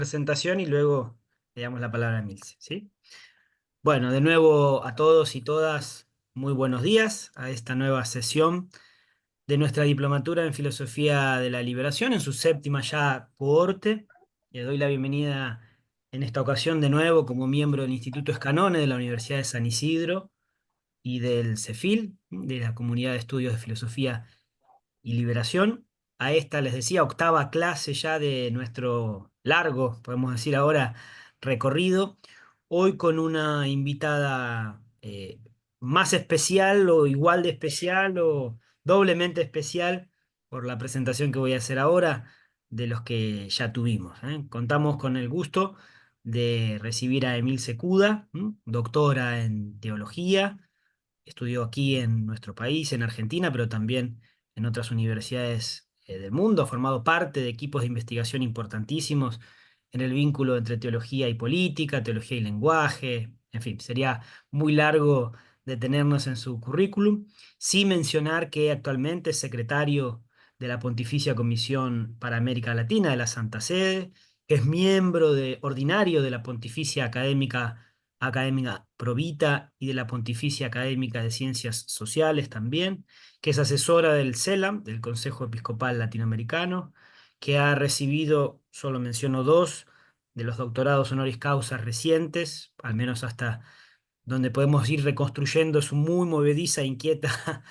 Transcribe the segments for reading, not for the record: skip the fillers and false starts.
Presentación y luego le damos la palabra a Milce, ¿sí? Bueno, de nuevo a todos y todas, muy buenos días a esta nueva sesión de nuestra diplomatura en Filosofía de la Liberación, en su séptima ya cohorte. Le doy la bienvenida en esta ocasión de nuevo como miembro del Instituto Escanone de la Universidad de San Isidro y del CEFIL, de la Comunidad de Estudios de Filosofía y Liberación. A esta, les decía, octava clase ya de nuestro largo, podemos decir ahora, recorrido. Hoy con una invitada más especial o igual de especial o doblemente especial por la presentación que voy a hacer ahora de los que ya tuvimos, ¿eh? Contamos con el gusto de recibir a Emil Secuda, doctora en teología. Estudió aquí en nuestro país, en Argentina, pero también en otras universidades del mundo. Ha formado parte de equipos de investigación importantísimos en el vínculo entre teología y política, teología y lenguaje. En fin, sería muy largo detenernos en su currículum. Sí mencionar que actualmente es secretario de la Pontificia Comisión para América Latina de la Santa Sede, que es miembro ordinario de la Pontificia Académica Provita y de la Pontificia Académica de Ciencias Sociales también, que es asesora del CELAM, del Consejo Episcopal Latinoamericano, que ha recibido, solo menciono dos, de los doctorados honoris causa recientes, al menos hasta donde podemos ir reconstruyendo su muy movediza e inquieta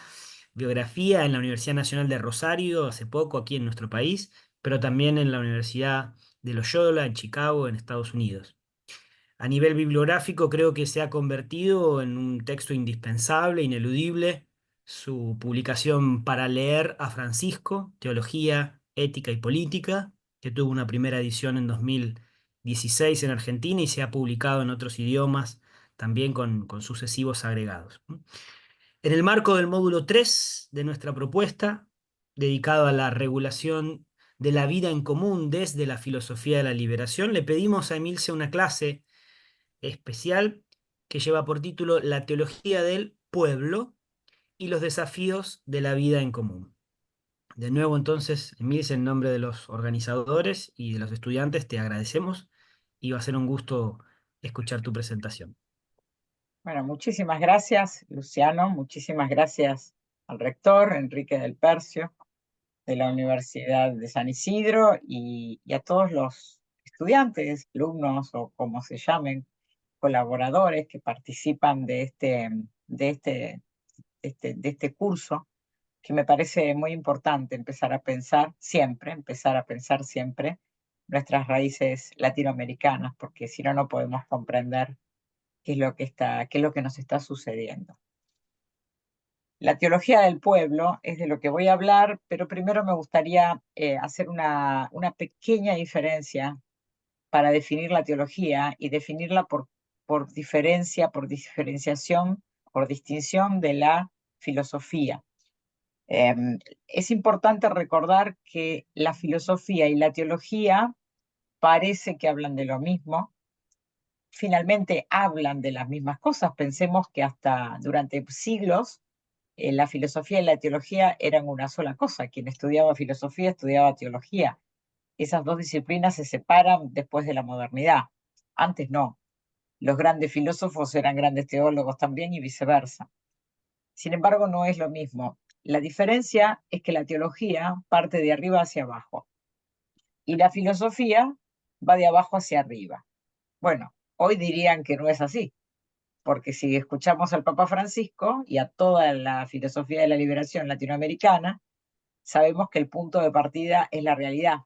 biografía en la Universidad Nacional de Rosario, hace poco aquí en nuestro país, pero también en la Universidad de Loyola, en Chicago, en Estados Unidos. A nivel bibliográfico, creo que se ha convertido en un texto indispensable, ineludible, su publicación Para leer a Francisco, Teología, Ética y Política, que tuvo una primera edición en 2016 en Argentina y se ha publicado en otros idiomas también con sucesivos agregados. En el marco del módulo 3 de nuestra propuesta, dedicado a la regulación de la vida en común desde la filosofía de la liberación, le pedimos a Emilce una clase especial que lleva por título La teología del pueblo y los desafíos de la vida en común. De nuevo, entonces, Emilce, en nombre de los organizadores y de los estudiantes, te agradecemos y va a ser un gusto escuchar tu presentación. Bueno, muchísimas gracias, Luciano. Muchísimas gracias al rector Enrique del Percio de la Universidad de San Isidro y a todos los estudiantes, alumnos o como se llamen, colaboradores que participan de este curso, que me parece muy importante empezar a pensar siempre nuestras raíces latinoamericanas, porque si no, no podemos comprender qué es lo que nos está sucediendo. La teología del pueblo es de lo que voy a hablar, pero primero me gustaría hacer una pequeña diferencia para definir la teología y definirla por diferenciación, por distinción de la filosofía. Es importante recordar que la filosofía y la teología parece que hablan de lo mismo, finalmente hablan de las mismas cosas. Pensemos que hasta durante siglos la filosofía y la teología eran una sola cosa. Quien estudiaba filosofía estudiaba teología. Esas dos disciplinas se separan después de la modernidad. Antes no. Los grandes filósofos eran grandes teólogos también y viceversa. Sin embargo, no es lo mismo. La diferencia es que la teología parte de arriba hacia abajo y la filosofía va de abajo hacia arriba. Bueno, hoy dirían que no es así, porque si escuchamos al Papa Francisco y a toda la filosofía de la liberación latinoamericana, sabemos que el punto de partida es la realidad.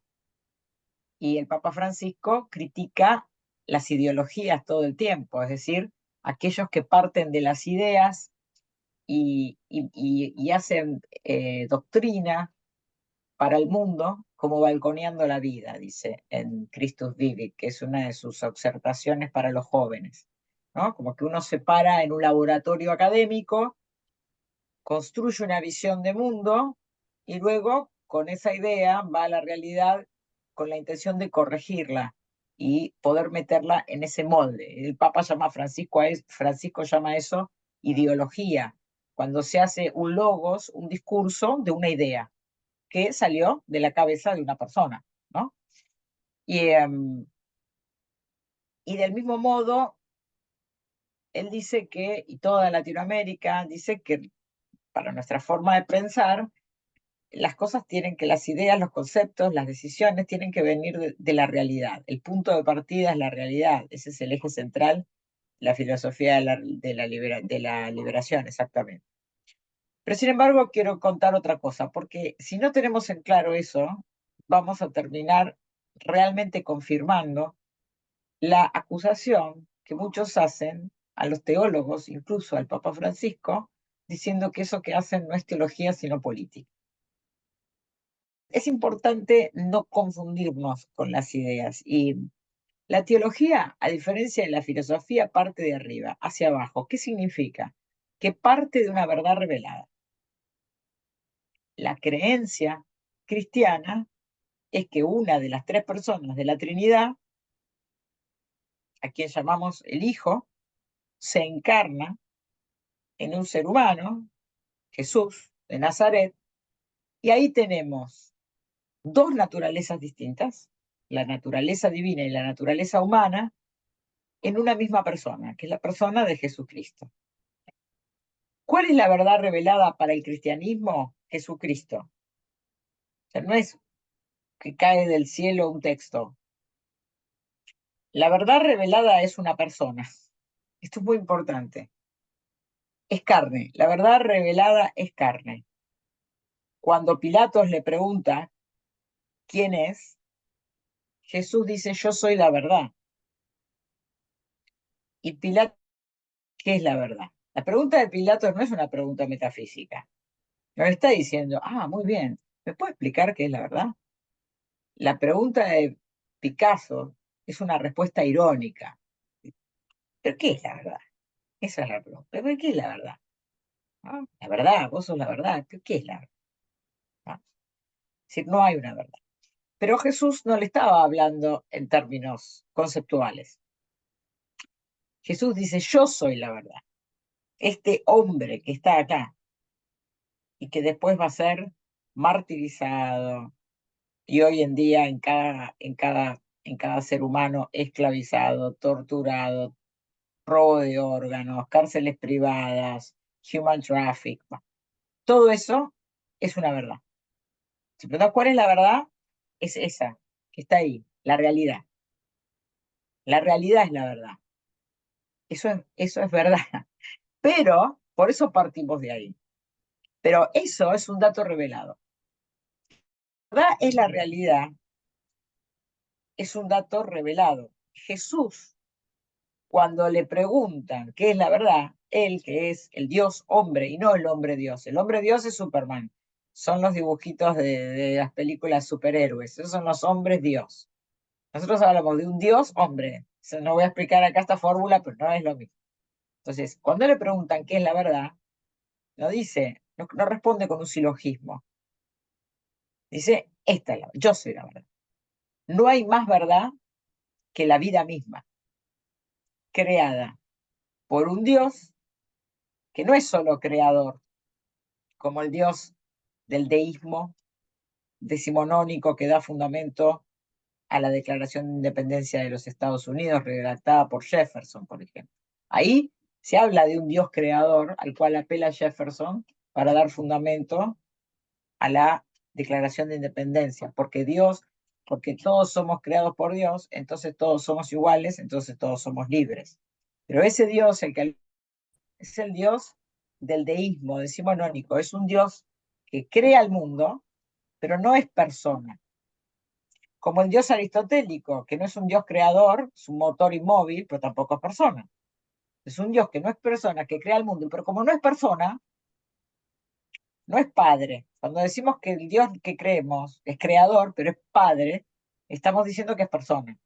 Y el Papa Francisco critica las ideologías todo el tiempo, es decir, aquellos que parten de las ideas y hacen doctrina para el mundo como balconeando la vida, dice en Christus Vivit, que es una de sus observaciones para los jóvenes, ¿no? Como que uno se para en un laboratorio académico, construye una visión de mundo y luego con esa idea va a la realidad con la intención de corregirla y poder meterla en ese molde. El Papa llama Francisco llama eso ideología, cuando se hace un logos, un discurso de una idea que salió de la cabeza de una persona, ¿no? Y Y del mismo modo, él dice que, y toda Latinoamérica dice que para nuestra forma de pensar, las cosas tienen que, las ideas, los conceptos, las decisiones tienen que venir de la realidad. El punto de partida es la realidad. Ese es el eje central, la filosofía de la liberación, exactamente. Pero sin embargo, quiero contar otra cosa, porque si no tenemos en claro eso, vamos a terminar realmente confirmando la acusación que muchos hacen a los teólogos, incluso al Papa Francisco, diciendo que eso que hacen no es teología, sino política. Es importante no confundirnos con las ideas. Y la teología, a diferencia de la filosofía, parte de arriba, hacia abajo. ¿Qué significa? Que parte de una verdad revelada. La creencia cristiana es que una de las tres personas de la Trinidad, a quien llamamos el Hijo, se encarna en un ser humano, Jesús de Nazaret, y ahí tenemos dos naturalezas distintas, la naturaleza divina y la naturaleza humana, en una misma persona, que es la persona de Jesucristo. ¿Cuál es la verdad revelada para el cristianismo? Jesucristo. O sea, no es que cae del cielo un texto. La verdad revelada es una persona. Esto es muy importante. Es carne. La verdad revelada es carne. Cuando Pilatos le pregunta quién es, Jesús dice, yo soy la verdad. Y Pilatos, ¿qué es la verdad? La pregunta de Pilatos no es una pregunta metafísica. No le está diciendo, muy bien, ¿me puede explicar qué es la verdad? La pregunta de Picasso es una respuesta irónica. ¿Pero qué es la verdad? Esa es la pregunta. ¿Pero qué es la verdad? ¿No? La verdad, vos sos la verdad. ¿Qué es la verdad? ¿No? Es decir, no hay una verdad. Pero Jesús no le estaba hablando en términos conceptuales. Jesús dice, yo soy la verdad. Este hombre que está acá y que después va a ser martirizado y hoy en día en cada ser humano esclavizado, torturado, robo de órganos, cárceles privadas, human traffic, todo eso es una verdad. Si preguntas cuál es la verdad, es esa, que está ahí, la realidad. La realidad es la verdad. Eso es verdad. Pero, por eso partimos de ahí. Pero eso es un dato revelado. La verdad es la realidad, es un dato revelado. Jesús, cuando le preguntan qué es la verdad, él que es el Dios hombre y no el hombre Dios. El hombre Dios es Superman. Son los dibujitos de las películas superhéroes. Esos son los hombres Dios. Nosotros hablamos de un Dios hombre. No voy a explicar acá esta fórmula, pero no es lo mismo. Entonces, cuando le preguntan qué es la verdad, no dice, no responde con un silogismo. Dice, yo soy la verdad. No hay más verdad que la vida misma, creada por un Dios que no es solo creador, como el Dios del deísmo decimonónico que da fundamento a la Declaración de Independencia de los Estados Unidos, redactada por Jefferson, por ejemplo. Ahí se habla de un Dios creador al cual apela Jefferson para dar fundamento a la Declaración de Independencia, porque todos somos creados por Dios, entonces todos somos iguales, entonces todos somos libres. Pero ese Dios, es el Dios del deísmo decimonónico, es un Dios que crea el mundo, pero no es persona. Como el Dios aristotélico, que no es un Dios creador, es un motor inmóvil, pero tampoco es persona. Es un Dios que no es persona, que crea el mundo, pero como no es persona, no es padre. Cuando decimos que el Dios que creemos es creador, pero es padre, estamos diciendo que es persona.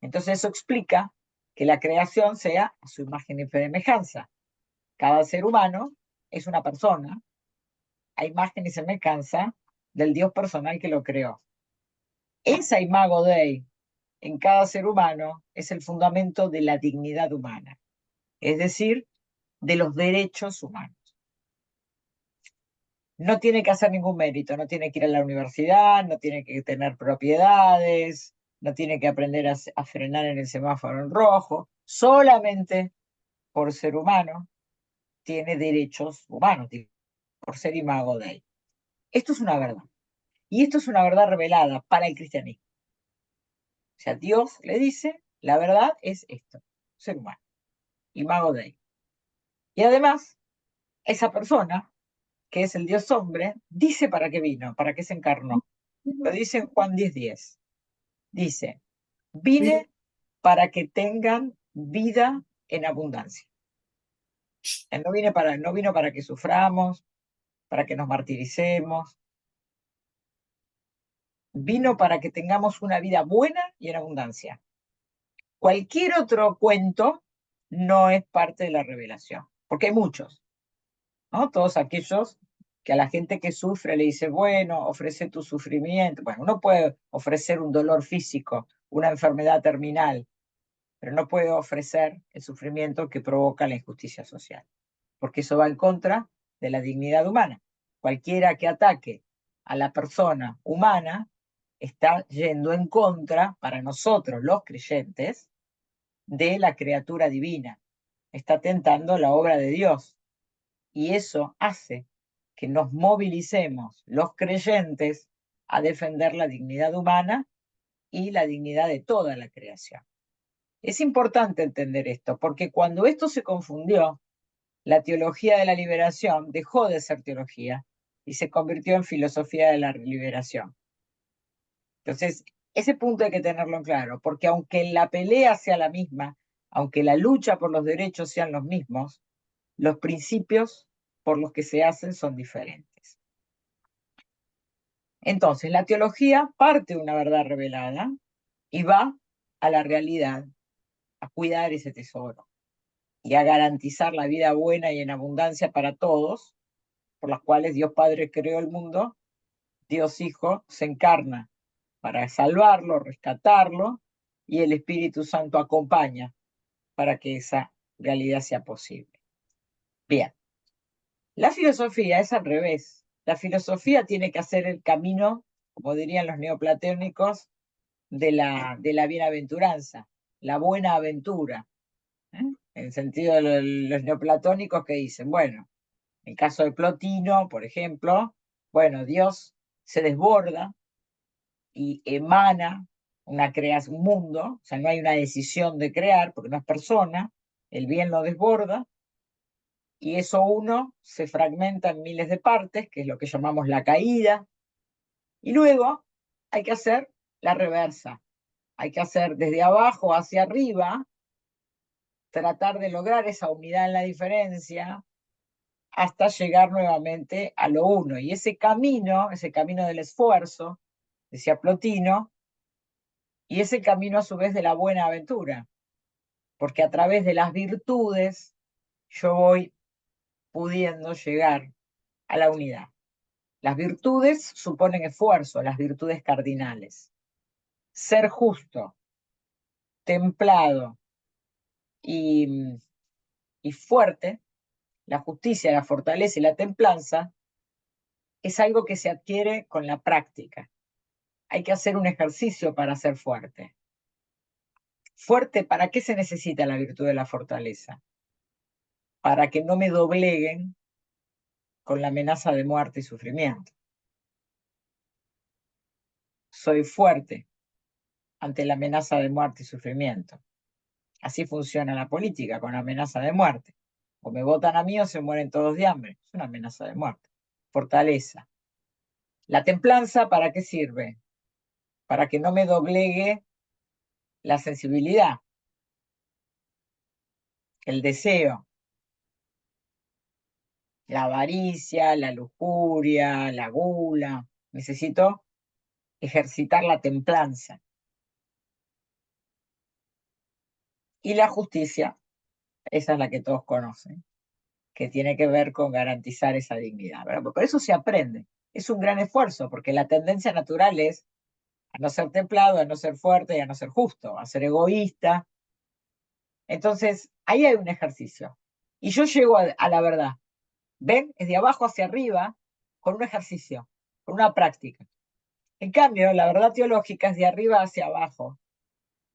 Entonces eso explica que la creación sea a su imagen y semejanza. Cada ser humano es una persona a imagen y semejanza del Dios personal que lo creó. Esa imago Dei en cada ser humano es el fundamento de la dignidad humana, es decir, de los derechos humanos. No tiene que hacer ningún mérito, no tiene que ir a la universidad, no tiene que tener propiedades, no tiene que aprender a frenar en el semáforo en rojo, solamente por ser humano tiene derechos humanos, por ser imago Dei. Esto es una verdad. Y esto es una verdad revelada para el cristianismo. O sea, Dios le dice, la verdad es esto, ser humano, imago Dei. Y además, esa persona, que es el Dios hombre, dice para qué vino, para qué se encarnó. Lo dice en Juan 10:10. Dice, vine para que tengan vida en abundancia. Él no vino para que suframos, para que nos martiricemos. Vino para que tengamos una vida buena y en abundancia. Cualquier otro cuento no es parte de la revelación, porque hay muchos, ¿no? Todos aquellos que a la gente que sufre le dice, bueno, ofrece tu sufrimiento. Bueno, uno puede ofrecer un dolor físico, una enfermedad terminal, pero no puede ofrecer el sufrimiento que provoca la injusticia social, porque eso va en contra de la dignidad humana. Cualquiera que ataque a la persona humana está yendo en contra, para nosotros los creyentes, de la criatura divina. Está tentando la obra de Dios. Y eso hace que nos movilicemos los creyentes a defender la dignidad humana y la dignidad de toda la creación. Es importante entender esto, porque cuando esto se confundió, la teología de la liberación dejó de ser teología y se convirtió en filosofía de la liberación. Entonces, ese punto hay que tenerlo en claro, porque aunque la pelea sea la misma, aunque la lucha por los derechos sean los mismos, los principios por los que se hacen son diferentes. Entonces, la teología parte de una verdad revelada y va a la realidad, a cuidar ese tesoro y a garantizar la vida buena y en abundancia para todos, por las cuales Dios Padre creó el mundo, Dios Hijo se encarna para salvarlo, rescatarlo, y el Espíritu Santo acompaña para que esa realidad sea posible. Bien, la filosofía es al revés. La filosofía tiene que hacer el camino, como dirían los neoplatónicos, de la bienaventuranza, la buena aventura. ¿Eh? En el sentido de los neoplatónicos que dicen, bueno, en el caso de Plotino, por ejemplo, bueno, Dios se desborda y emana un mundo, o sea, no hay una decisión de crear, porque no es persona, el bien lo desborda, y eso uno se fragmenta en miles de partes, que es lo que llamamos la caída, y luego hay que hacer la reversa, hay que hacer desde abajo hacia arriba, tratar de lograr esa unidad en la diferencia, hasta llegar nuevamente a lo uno. Y ese camino del esfuerzo, decía Plotino, y ese camino a su vez de la buena aventura, porque a través de las virtudes yo voy pudiendo llegar a la unidad. Las virtudes suponen esfuerzo, las virtudes cardinales. Ser justo, templado y, y fuerte, la justicia, la fortaleza y la templanza, es algo que se adquiere con la práctica. Hay que hacer un ejercicio para ser fuerte. Fuerte, ¿para qué se necesita la virtud de la fortaleza? Para que no me dobleguen con la amenaza de muerte y sufrimiento. Soy fuerte ante la amenaza de muerte y sufrimiento. Así funciona la política, con la amenaza de muerte. O me votan a mí o se mueren todos de hambre. Es una amenaza de muerte. Fortaleza. La templanza, ¿para qué sirve? Para que no me doblegue la sensibilidad, el deseo, la avaricia, la lujuria, la gula. Necesito ejercitar la templanza. Y la justicia, esa es la que todos conocen, que tiene que ver con garantizar esa dignidad, ¿verdad? Por eso se aprende. Es un gran esfuerzo, porque la tendencia natural es a no ser templado, a no ser fuerte y a no ser justo, a ser egoísta. Entonces, ahí hay un ejercicio. Y yo llego a la verdad. ¿Ven? Es de abajo hacia arriba, con un ejercicio, con una práctica. En cambio, la verdad teológica es de arriba hacia abajo,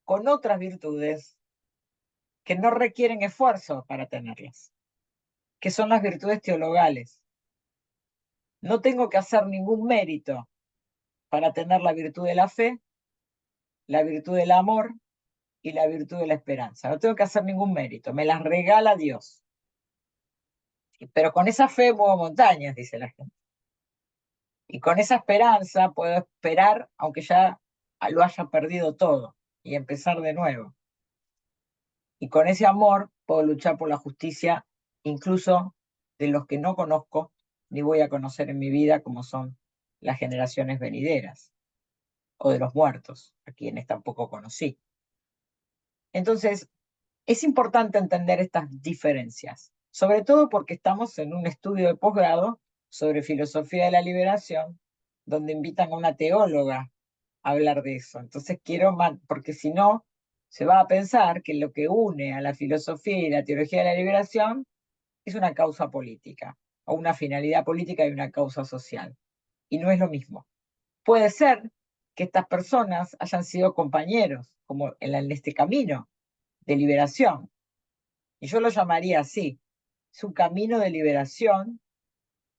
con otras virtudes que no requieren esfuerzo para tenerlas, que son las virtudes teologales. No tengo que hacer ningún mérito para tener la virtud de la fe, la virtud del amor y la virtud de la esperanza. No tengo que hacer ningún mérito, me las regala Dios. Pero con esa fe muevo montañas, dice la gente. Y con esa esperanza puedo esperar, aunque ya lo haya perdido todo, y empezar de nuevo. Y con ese amor puedo luchar por la justicia, incluso de los que no conozco ni voy a conocer en mi vida, como son las generaciones venideras, o de los muertos, a quienes tampoco conocí. Entonces, es importante entender estas diferencias, sobre todo porque estamos en un estudio de posgrado sobre filosofía de la liberación, donde invitan a una teóloga a hablar de eso. Entonces porque si no, se va a pensar que lo que une a la filosofía y la teología de la liberación es una causa política, o una finalidad política y una causa social. Y no es lo mismo. Puede ser que estas personas hayan sido compañeros, como en este camino de liberación, y yo lo llamaría así, es un camino de liberación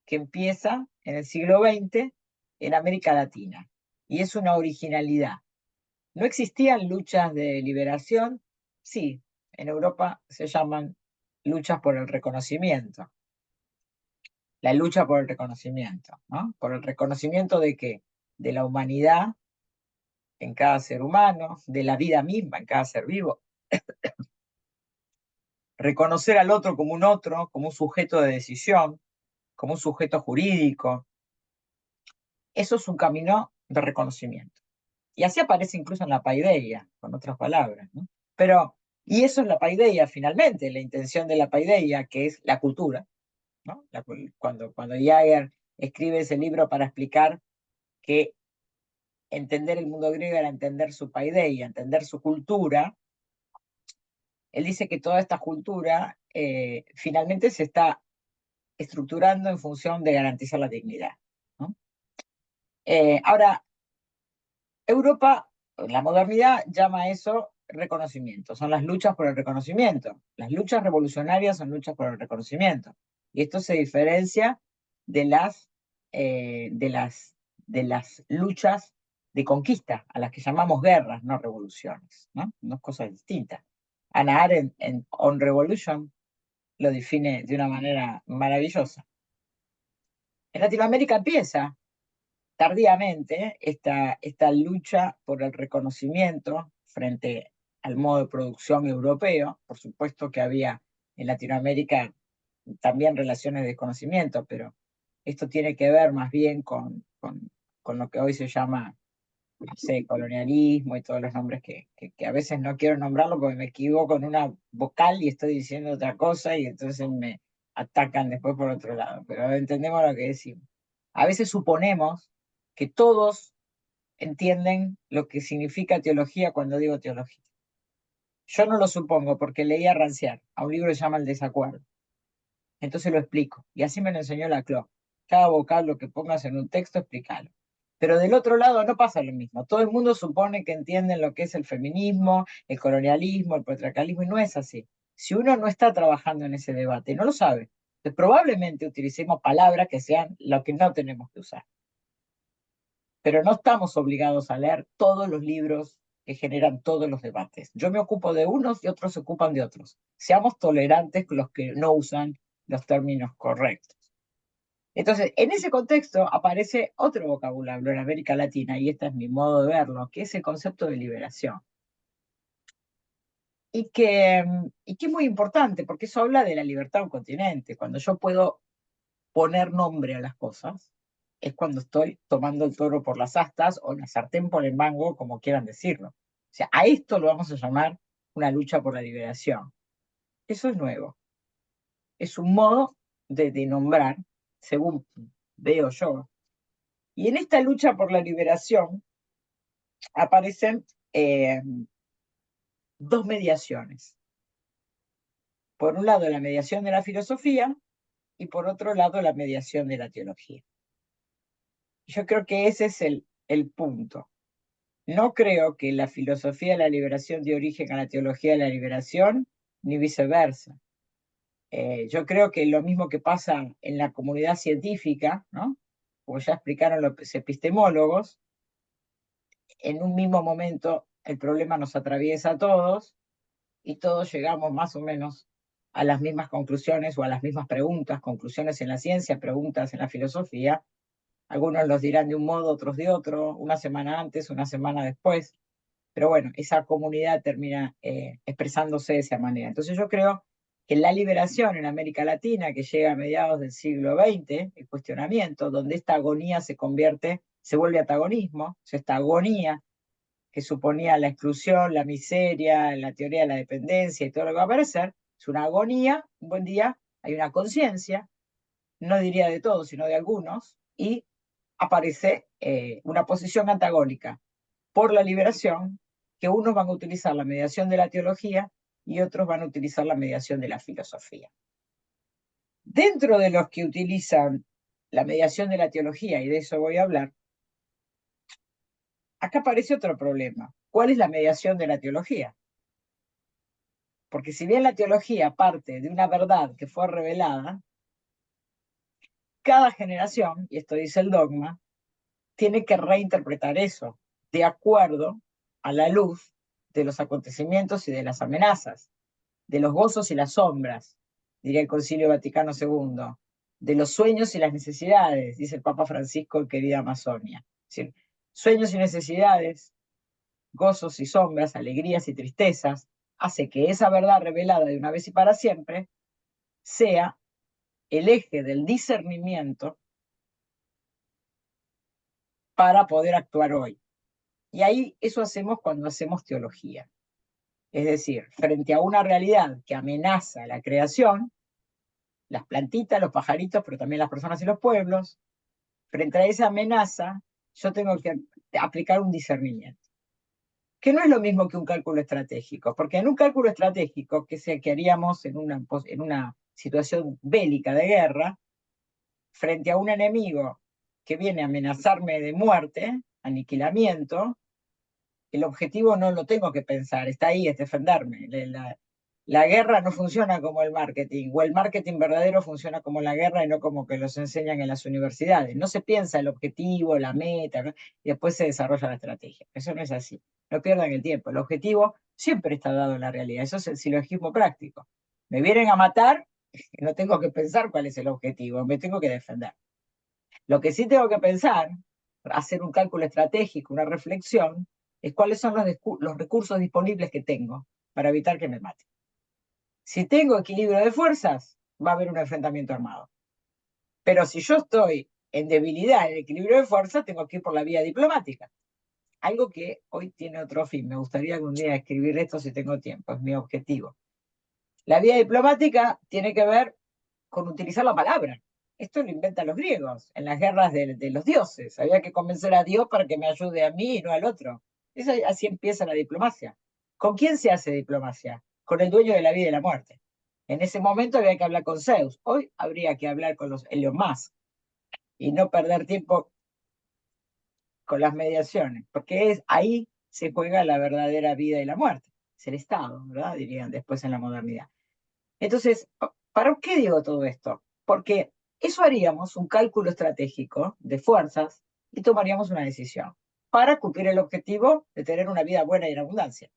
que empieza en el siglo XX en América Latina. Y es una originalidad. ¿No existían luchas de liberación? Sí, en Europa se llaman luchas por el reconocimiento. La lucha por el reconocimiento, ¿no? ¿Por el reconocimiento de qué? De la humanidad en cada ser humano, de la vida misma en cada ser vivo. Reconocer al otro, como un sujeto de decisión, como un sujeto jurídico. Eso es un camino de reconocimiento. Y así aparece incluso en la paideia, con otras palabras, ¿no? Pero, y eso es la paideia finalmente, la intención de la paideia, que es la cultura, ¿no? Cuando Jaeger escribe ese libro para explicar que entender el mundo griego era entender su paideia, entender su cultura, él dice que toda esta cultura finalmente se está estructurando en función de garantizar la dignidad, ¿no? Ahora, Europa, la modernidad llama eso reconocimiento, son las luchas por el reconocimiento. Las luchas revolucionarias son luchas por el reconocimiento. Y esto se diferencia de las, eh, de las, de las luchas de conquista, a las que llamamos guerras, no revoluciones, ¿no? Dos cosas distintas. Hannah Arendt en On Revolution lo define de una manera maravillosa. En Latinoamérica empieza tardíamente esta lucha por el reconocimiento frente al modo de producción europeo. Por supuesto que había en Latinoamérica también relaciones de desconocimiento, pero esto tiene que ver más bien con lo que hoy se llama, no sé, colonialismo y todos los nombres que a veces no quiero nombrarlo porque me equivoco en una vocal y estoy diciendo otra cosa y entonces me atacan después por otro lado, pero entendemos lo que decimos. A veces suponemos que todos entienden lo que significa teología cuando digo teología. Yo no lo supongo porque leí a Rancière, a un libro que se llama El desacuerdo. Entonces lo explico. Y así me lo enseñó la CLO. Cada vocablo que pongas en un texto, explícalo. Pero del otro lado no pasa lo mismo. Todo el mundo supone que entienden lo que es el feminismo, el colonialismo, el patriarcalismo, y no es así. Si uno no está trabajando en ese debate, no lo sabe, pues probablemente utilicemos palabras que sean lo que no tenemos que usar. Pero no estamos obligados a leer todos los libros que generan todos los debates. Yo me ocupo de unos y otros se ocupan de otros. Seamos tolerantes con los que no usan los términos correctos. Entonces, en ese contexto aparece otro vocabulario en América Latina, y este es mi modo de verlo, que es el concepto de liberación. Y que es muy importante, porque eso habla de la libertad de un continente. Cuando yo puedo poner nombre a las cosas, es cuando estoy tomando el toro por las astas o la sartén por el mango, como quieran decirlo. O sea, a esto lo vamos a llamar una lucha por la liberación. Eso es nuevo. Es un modo de nombrar, según veo yo. Y en esta lucha por la liberación aparecen dos mediaciones. Por un lado, la mediación de la filosofía y por otro lado, la mediación de la teología. Yo creo que ese es el punto. No creo que la filosofía de la liberación dé origen a la teología de la liberación, ni viceversa. Yo creo que lo mismo que pasa en la comunidad científica, ¿no? Como ya explicaron los epistemólogos, en un mismo momento el problema nos atraviesa a todos y todos llegamos más o menos a las mismas conclusiones o a las mismas preguntas, conclusiones en la ciencia, preguntas en la filosofía. Algunos los dirán de un modo, otros de otro, una semana antes, una semana después, pero bueno, esa comunidad termina expresándose de esa manera. Entonces yo creo que la liberación en América Latina, que llega a mediados del siglo XX, el cuestionamiento, donde esta agonía se convierte, se vuelve antagonismo, o sea, esta agonía que suponía la exclusión, la miseria, la teoría de la dependencia y todo lo que va a aparecer, es una agonía, un buen día hay una conciencia, no diría de todos, sino de algunos, y aparece una posición antagónica por la liberación, que unos van a utilizar la mediación de la teología y otros van a utilizar la mediación de la filosofía. Dentro de los que utilizan la mediación de la teología, y de eso voy a hablar, acá aparece otro problema. ¿Cuál es la mediación de la teología? Porque si bien la teología parte de una verdad que fue revelada, cada generación, y esto dice el dogma, tiene que reinterpretar eso de acuerdo a la luz de los acontecimientos y de las amenazas, de los gozos y las sombras, diría el Concilio Vaticano II, de los sueños y las necesidades, dice el Papa Francisco en querida Amazonia. Es decir, sueños y necesidades, gozos y sombras, alegrías y tristezas, hace que esa verdad revelada de una vez y para siempre sea el eje del discernimiento para poder actuar hoy. Y ahí eso hacemos cuando hacemos teología. Es decir, frente a una realidad que amenaza la creación, las plantitas, los pajaritos, pero también las personas y los pueblos, frente a esa amenaza, yo tengo que aplicar un discernimiento, que no es lo mismo que un cálculo estratégico, porque en un cálculo estratégico, que haríamos en una situación bélica de guerra, frente a un enemigo que viene a amenazarme de muerte, aniquilamiento, el objetivo no lo tengo que pensar, está ahí, es defenderme. La guerra no funciona como el marketing, o el marketing verdadero funciona como la guerra y no como que los enseñan en las universidades. No se piensa el objetivo, la meta, ¿no? Y después se desarrolla la estrategia. Eso no es así. No pierdan el tiempo. El objetivo siempre está dado en la realidad. Eso es el silogismo práctico. Me vienen a matar, no tengo que pensar cuál es el objetivo, me tengo que defender. Lo que sí tengo que pensar, hacer un cálculo estratégico, una reflexión, es cuáles son los recursos disponibles que tengo para evitar que me maten. Si tengo equilibrio de fuerzas, va a haber un enfrentamiento armado. Pero si yo estoy en debilidad en el equilibrio de fuerzas, tengo que ir por la vía diplomática. Algo que hoy tiene otro fin. Me gustaría algún día escribir esto si tengo tiempo, es mi objetivo. La vía diplomática tiene que ver con utilizar la palabra. Esto lo inventan los griegos en las guerras de los dioses. Había que convencer a Dios para que me ayude a mí y no al otro. Así empieza la diplomacia. ¿Con quién se hace diplomacia? Con el dueño de la vida y la muerte. En ese momento había que hablar con Zeus. Hoy habría que hablar con los Elon Musk y no perder tiempo con las mediaciones, porque ahí se juega la verdadera vida y la muerte. Es el Estado, ¿verdad? Dirían después en la modernidad. Entonces, ¿para qué digo todo esto? Porque eso haríamos un cálculo estratégico de fuerzas y tomaríamos una decisión para cumplir el objetivo de tener una vida buena y en abundancia.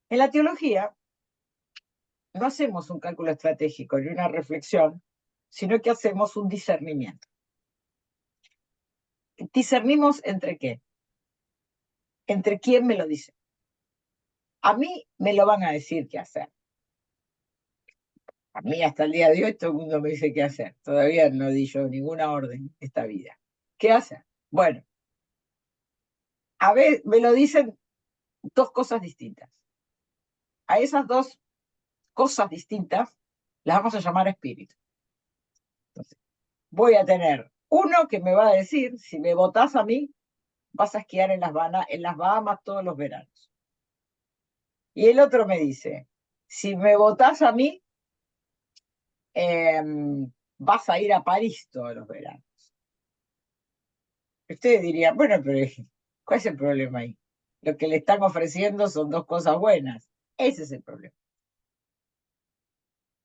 En la teología no hacemos un cálculo estratégico ni una reflexión, sino que hacemos un discernimiento. ¿Discernimos entre qué? ¿Entre quién me lo dice? A mí me lo van a decir qué hacer. A mí hasta el día de hoy todo el mundo me dice qué hacer. Todavía no di yo ninguna orden esta vida. ¿Qué hacer? Bueno, a ver, me lo dicen dos cosas distintas. A esas dos cosas distintas las vamos a llamar espíritu. Entonces, voy a tener uno que me va a decir, si me votás a mí, vas a esquiar en las Bahamas todos los veranos. Y el otro me dice, si me votás a mí, vas a ir a París todos los veranos. Ustedes dirían, bueno, pero ¿cuál es el problema ahí? Lo que le están ofreciendo son dos cosas buenas. Ese es el problema.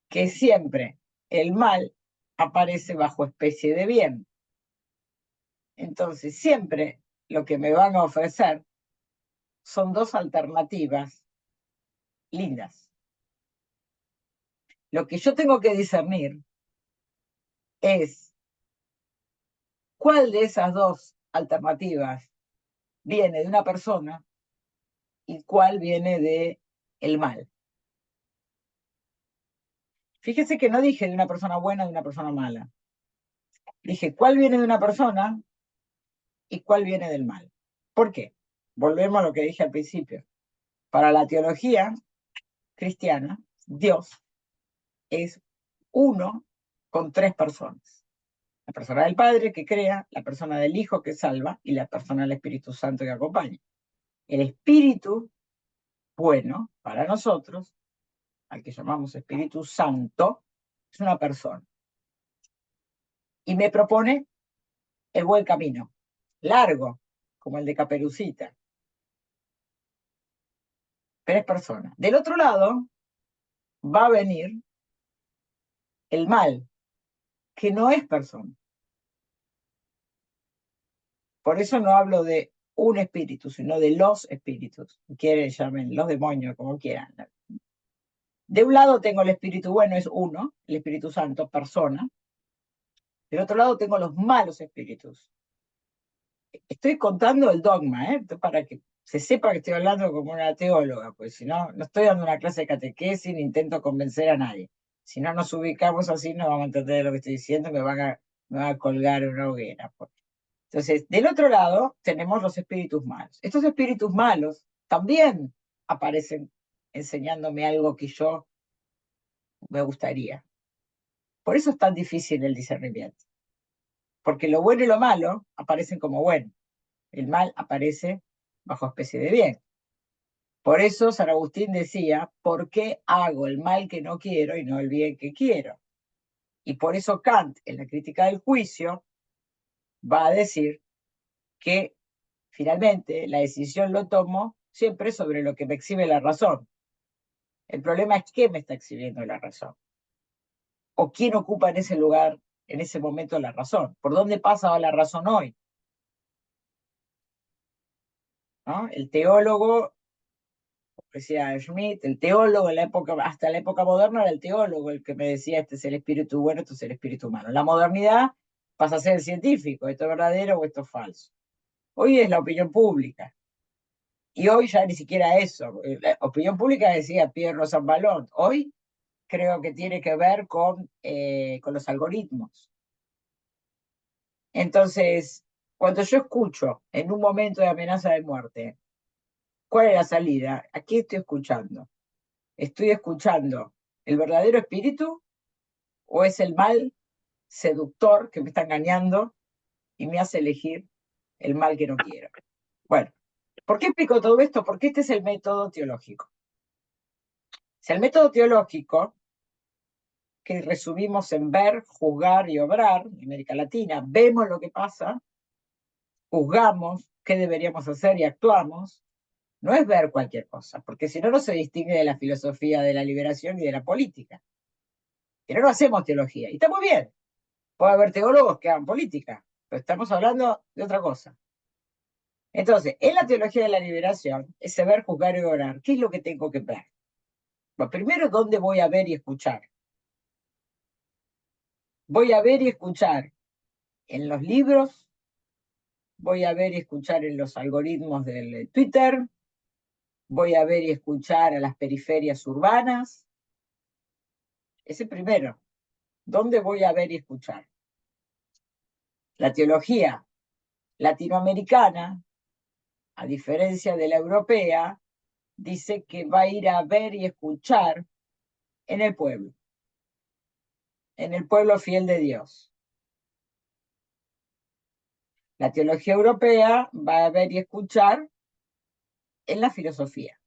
Que siempre el mal aparece bajo especie de bien. Entonces, siempre lo que me van a ofrecer son dos alternativas lindas. Lo que yo tengo que discernir es cuál de esas dos alternativas viene de una persona y cuál viene de el mal. Fíjese que no dije de una persona buena o de una persona mala. Dije cuál viene de una persona y cuál viene del mal. ¿Por qué? Volvemos a lo que dije al principio. Para la teología cristiana, Dios es uno con tres personas. La persona del Padre que crea, la persona del Hijo que salva y la persona del Espíritu Santo que acompaña. El Espíritu bueno para nosotros, al que llamamos Espíritu Santo, es una persona. Y me propone el buen camino, largo, como el de Caperucita, pero es persona. Del otro lado va a venir el mal, que no es persona. Por eso no hablo de un espíritu, sino de los espíritus. Quieren, llamen los demonios, como quieran. De un lado tengo el espíritu bueno, es uno, el Espíritu Santo, persona. Del otro lado tengo los malos espíritus. Estoy contando el dogma, para que se sepa que estoy hablando como una teóloga, pues si no, no estoy dando una clase de catequesis ni intento convencer a nadie. Si no nos ubicamos así, no vamos a entender lo que estoy diciendo, me van a colgar en una hoguera, pues. Entonces, del otro lado tenemos los espíritus malos. Estos espíritus malos también aparecen enseñándome algo que yo me gustaría. Por eso es tan difícil el discernimiento. Porque lo bueno y lo malo aparecen como bueno. El mal aparece bajo especie de bien. Por eso San Agustín decía, ¿por qué hago el mal que no quiero y no el bien que quiero? Y por eso Kant, en la crítica del juicio, va a decir que finalmente la decisión lo tomo siempre sobre lo que me exhibe la razón. El problema es qué me está exhibiendo la razón. O quién ocupa en ese lugar, en ese momento, la razón. ¿Por dónde pasa la razón hoy? ¿No? El teólogo, decía Schmidt, el teólogo en la época, hasta la época moderna era el teólogo el que me decía este es el espíritu bueno, esto es el espíritu malo. En la modernidad pasa a ser el científico, esto es verdadero o esto es falso. Hoy es la opinión pública. Y hoy ya ni siquiera eso. La opinión pública decía Pierre Zambalón. Hoy creo que tiene que ver con los algoritmos. Entonces, cuando yo escucho en un momento de amenaza de muerte, ¿cuál es la salida? ¿A qué estoy escuchando? ¿Estoy escuchando el verdadero espíritu o es el mal seductor que me está engañando y me hace elegir el mal que no quiero? Bueno, ¿por qué explico todo esto? Porque este es el método teológico. Si el método teológico, que resumimos en ver, juzgar y obrar, en América Latina, vemos lo que pasa, juzgamos qué deberíamos hacer y actuamos, no es ver cualquier cosa, porque si no, no se distingue de la filosofía de la liberación y de la política. Si no, no hacemos teología. Y está muy bien. Puede haber teólogos que hagan política, pero estamos hablando de otra cosa. Entonces, en la teología de la liberación, ese ver, juzgar y orar, ¿qué es lo que tengo que ver? Bueno, primero, ¿dónde voy a ver y escuchar? Voy a ver y escuchar en los libros, voy a ver y escuchar en los algoritmos del Twitter, voy a ver y escuchar a las periferias urbanas. Ese primero, ¿dónde voy a ver y escuchar? La teología latinoamericana, a diferencia de la europea, dice que va a ir a ver y escuchar en el pueblo fiel de Dios. La teología europea va a ver y escuchar en la filosofía.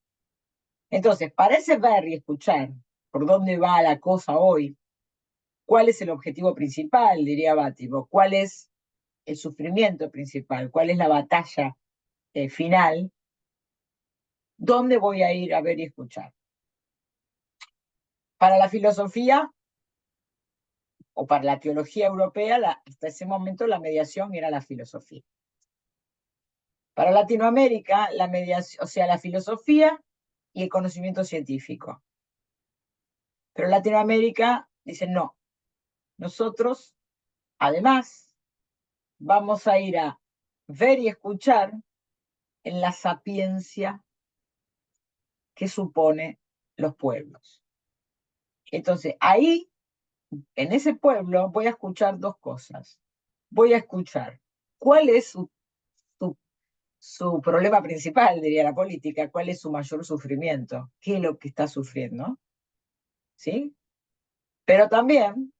Entonces, para ese ver y escuchar, por dónde va la cosa hoy, cuál es el objetivo principal, diría Bátimo, cuál es el sufrimiento principal, cuál es la batalla final, ¿dónde voy a ir a ver y escuchar? Para la filosofía o para la teología europea, hasta ese momento la mediación era la filosofía. Para Latinoamérica, la mediación, o sea, la filosofía y el conocimiento científico. Pero Latinoamérica dice, no, nosotros, además, vamos a ir a ver y escuchar en la sapiencia que supone los pueblos. Entonces, ahí, en ese pueblo, voy a escuchar dos cosas. Voy a escuchar cuál es su problema principal, diría la política, cuál es su mayor sufrimiento, qué es lo que está sufriendo, ¿sí? Pero también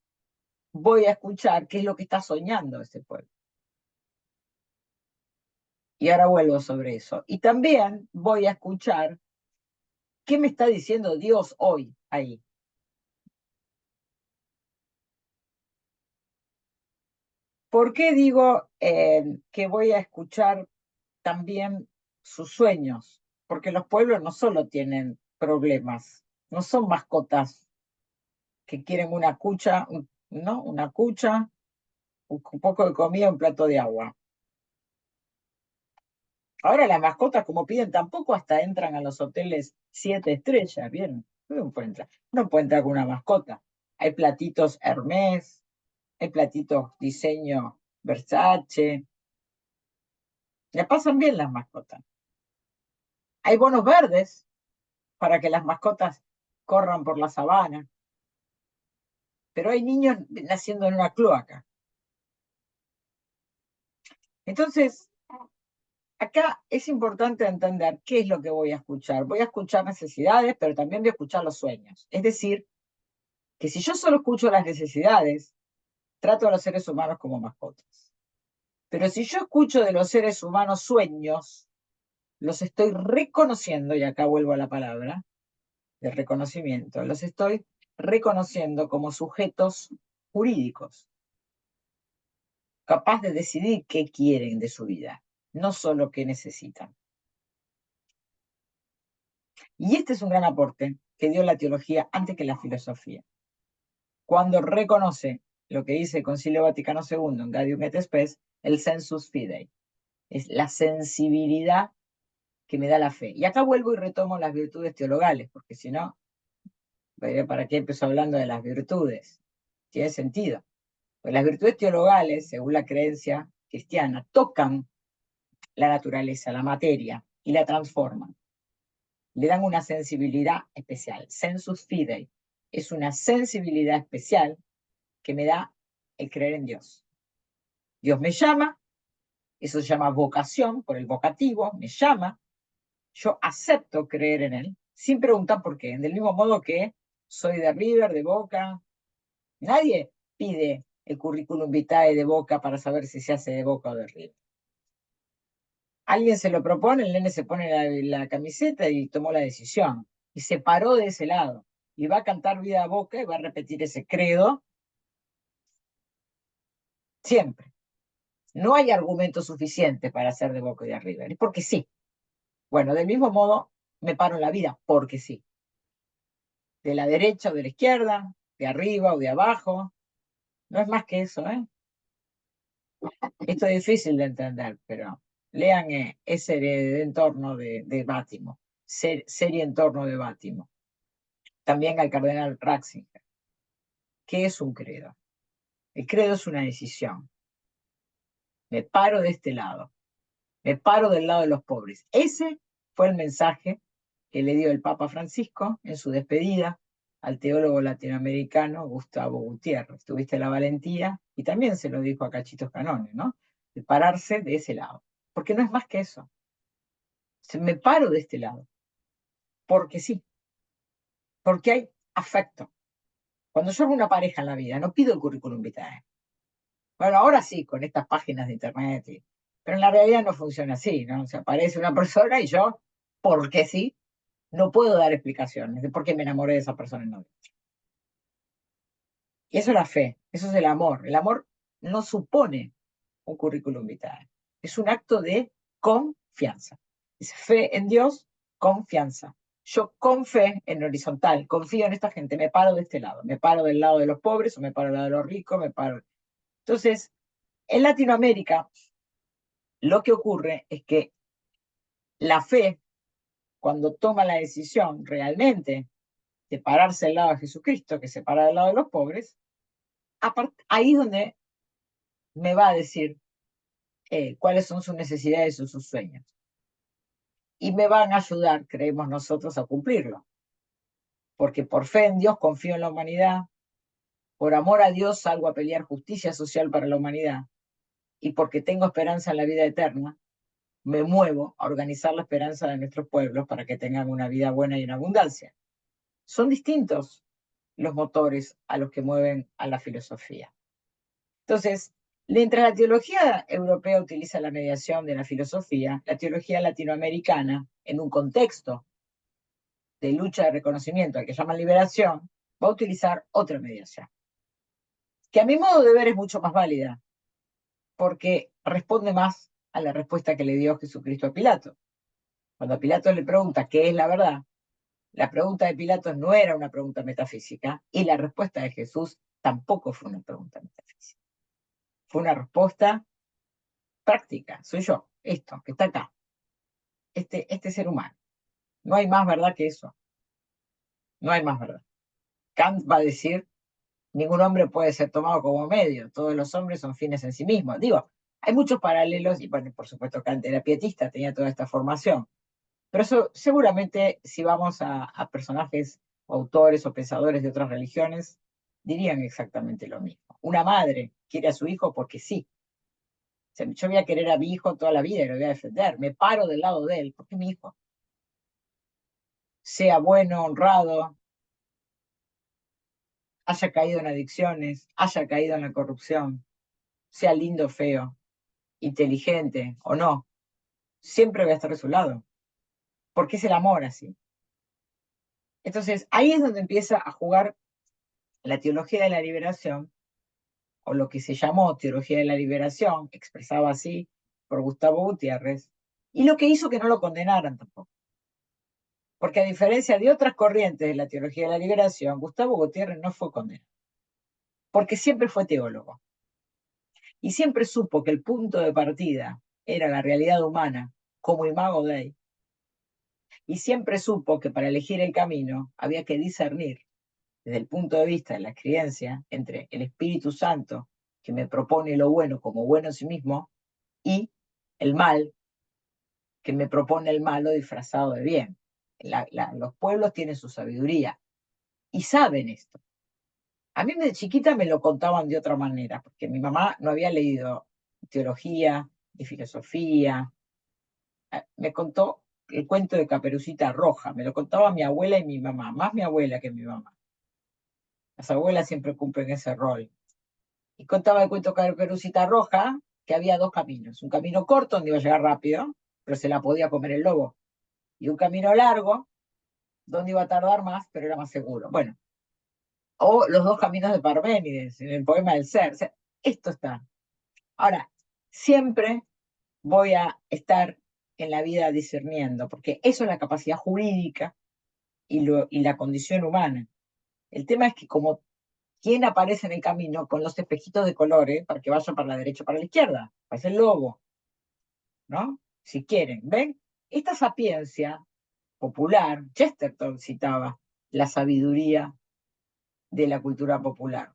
voy a escuchar qué es lo que está soñando ese pueblo. Y ahora vuelvo sobre eso. Y también voy a escuchar qué me está diciendo Dios hoy ahí. ¿Por qué digo que voy a escuchar también sus sueños? Porque los pueblos no solo tienen problemas, no son mascotas que quieren una cucha, ¿no? Una cucha, un poco de comida, un plato de agua. Ahora las mascotas, como piden, tampoco hasta entran a los hoteles 7 estrellas, ¿bien? Uno puede entrar con una mascota. Hay platitos Hermès, hay platitos diseño Versace. Le pasan bien las mascotas. Hay bonos verdes para que las mascotas corran por la sabana. Pero hay niños naciendo en una cloaca. Entonces, acá es importante entender qué es lo que voy a escuchar. Voy a escuchar necesidades, pero también voy a escuchar los sueños. Es decir, que si yo solo escucho las necesidades, trato a los seres humanos como mascotas. Pero si yo escucho de los seres humanos sueños, los estoy reconociendo, y acá vuelvo a la palabra de reconocimiento, los estoy reconociendo como sujetos jurídicos, capaz de decidir qué quieren de su vida, no solo qué necesitan. Y este es un gran aporte que dio la teología antes que la filosofía. Cuando reconoce lo que dice el Concilio Vaticano II en Gaudium et Spes, el sensus fidei, es la sensibilidad que me da la fe. Y acá vuelvo y retomo las virtudes teologales, porque si no, ¿para qué empezó hablando de las virtudes? Tiene sentido. Pues las virtudes teologales, según la creencia cristiana, tocan la naturaleza, la materia, y la transforman. Le dan una sensibilidad especial. Sensus fidei es una sensibilidad especial que me da el creer en Dios. Dios me llama, eso se llama vocación, por el vocativo, me llama, yo acepto creer en Él, sin preguntar por qué, del mismo modo que soy de River, de Boca. Nadie pide el currículum vitae de Boca para saber si se hace de Boca o de River. Alguien se lo propone, el nene se pone la camiseta y tomó la decisión. Y se paró de ese lado. Y va a cantar Vida a Boca y va a repetir ese credo siempre. No hay argumento suficiente para ser de Boca y de River. Es porque sí. Bueno, del mismo modo, me paro en la vida porque sí. De la derecha o de la izquierda, de arriba o de abajo. No es más que eso, ¿eh? Esto es difícil de entender, pero lean ese de entorno de Bátimo, serie entorno de Bátimo. También al cardenal Ratzinger. ¿Qué es un credo? El credo es una decisión. Me paro de este lado. Me paro del lado de los pobres. Ese fue el mensaje que le dio el Papa Francisco en su despedida al teólogo latinoamericano Gustavo Gutiérrez. Tuviste la valentía, y también se lo dijo a Cachitos Canones, ¿no? De pararse de ese lado. Porque no es más que eso. Me paro de este lado. Porque sí. Porque hay afecto. Cuando yo hago una pareja en la vida, no pido el currículum vitae. Bueno, ahora sí, con estas páginas de internet, pero en la realidad no funciona así, ¿no? O sea, aparece una persona y yo, porque sí, no puedo dar explicaciones de por qué me enamoré de esa persona y no de otra. Y eso es la fe, eso es el amor. El amor no supone un currículum vitae. Es un acto de confianza. Es fe en Dios, confianza. Yo con fe en horizontal, confío en esta gente, me paro de este lado, me paro del lado de los pobres o me paro del lado de los ricos, me paro. Entonces, en Latinoamérica, lo que ocurre es que la fe, cuando toma la decisión realmente de pararse al lado de Jesucristo, que se para del lado de los pobres, ahí es donde me va a decir cuáles son sus necesidades o sus sueños. Y me van a ayudar, creemos nosotros, a cumplirlo. Porque por fe en Dios confío en la humanidad, por amor a Dios salgo a pelear justicia social para la humanidad, y porque tengo esperanza en la vida eterna, me muevo a organizar la esperanza de nuestros pueblos para que tengan una vida buena y en abundancia. Son distintos los motores a los que mueven a la filosofía. Entonces, mientras la teología europea utiliza la mediación de la filosofía, la teología latinoamericana, en un contexto de lucha de reconocimiento al que llaman liberación, va a utilizar otra mediación, que a mi modo de ver es mucho más válida, porque responde más a la respuesta que le dio Jesucristo a Pilato. Cuando Pilato le pregunta qué es la verdad, la pregunta de Pilato no era una pregunta metafísica y la respuesta de Jesús tampoco fue una pregunta metafísica. Fue una respuesta práctica. Soy yo, esto, que está acá, este ser humano. No hay más verdad que eso. No hay más verdad. Kant va a decir, ningún hombre puede ser tomado como medio. Todos los hombres son fines en sí mismos. Digo, hay muchos paralelos y, bueno, por supuesto, Kant era pietista, tenía toda esta formación. Pero eso, seguramente, si vamos a personajes, autores o pensadores de otras religiones, dirían exactamente lo mismo. Una madre quiere a su hijo porque sí. O sea, yo voy a querer a mi hijo toda la vida y lo voy a defender. Me paro del lado de él porque es mi hijo. Sea bueno, honrado, haya caído en adicciones, haya caído en la corrupción, sea lindo o feo, inteligente o no, siempre voy a estar de su lado, porque es el amor así. Entonces, ahí es donde empieza a jugar la teología de la liberación, o lo que se llamó teología de la liberación, expresado así por Gustavo Gutiérrez, y lo que hizo que no lo condenaran tampoco. Porque a diferencia de otras corrientes de la teología de la liberación, Gustavo Gutiérrez no fue condenado, porque siempre fue teólogo. Y siempre supo que el punto de partida era la realidad humana, como Imago Dei, y siempre supo que para elegir el camino había que discernir desde el punto de vista de la creencia entre el Espíritu Santo, que me propone lo bueno como bueno en sí mismo, y el mal, que me propone el malo disfrazado de bien. Los pueblos tienen su sabiduría y saben esto. A mí de chiquita me lo contaban de otra manera, porque mi mamá no había leído teología ni filosofía. Me contó el cuento de Caperucita Roja, me lo contaba mi abuela y mi mamá, más mi abuela que mi mamá. Las abuelas siempre cumplen ese rol. Y contaba el cuento de Caperucita Roja, que había dos caminos. Un camino corto donde iba a llegar rápido, pero se la podía comer el lobo. Y un camino largo, donde iba a tardar más, pero era más seguro. Bueno, o los dos caminos de Parménides, en el poema del ser. O sea, esto está. Ahora, siempre voy a estar en la vida discerniendo, porque eso es la capacidad jurídica y la condición humana. El tema es que como quien aparece en el camino con los espejitos de colores para que vaya para la derecha o para la izquierda, parece el lobo, ¿no? Si quieren, ¿ven? Esta sapiencia popular, Chesterton citaba la sabiduría de la cultura popular.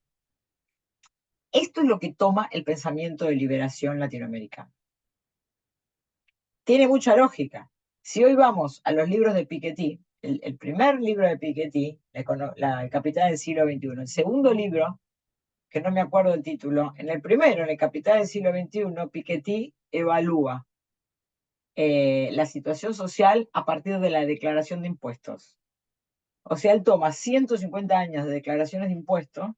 Esto es lo que toma el pensamiento de liberación latinoamericano. Tiene mucha lógica. Si hoy vamos a los libros de Piketty, el primer libro de Piketty, El Capital del siglo XXI, el segundo libro, que no me acuerdo el título, en el primero, en El Capital del siglo XXI, Piketty evalúa la situación social a partir de la declaración de impuestos. O sea, él toma 150 años de declaraciones de impuestos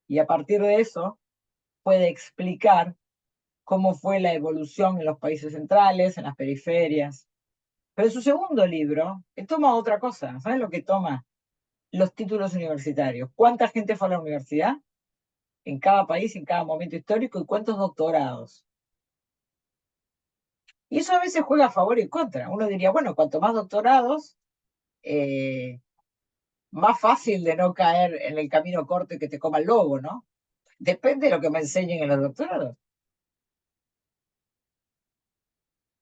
y a partir de eso puede explicar cómo fue la evolución en los países centrales, en las periferias. Pero en su segundo libro, él toma otra cosa. ¿Sabes lo que toma? Los títulos universitarios. ¿Cuánta gente fue a la universidad? en cada país, en cada momento histórico, y cuántos doctorados. Y eso a veces juega a favor y en contra. Uno diría, bueno, cuanto más doctorados, eh, más fácil de no caer en el camino corto y que te coma el lobo, ¿no? Depende de lo que me enseñen en los doctorados.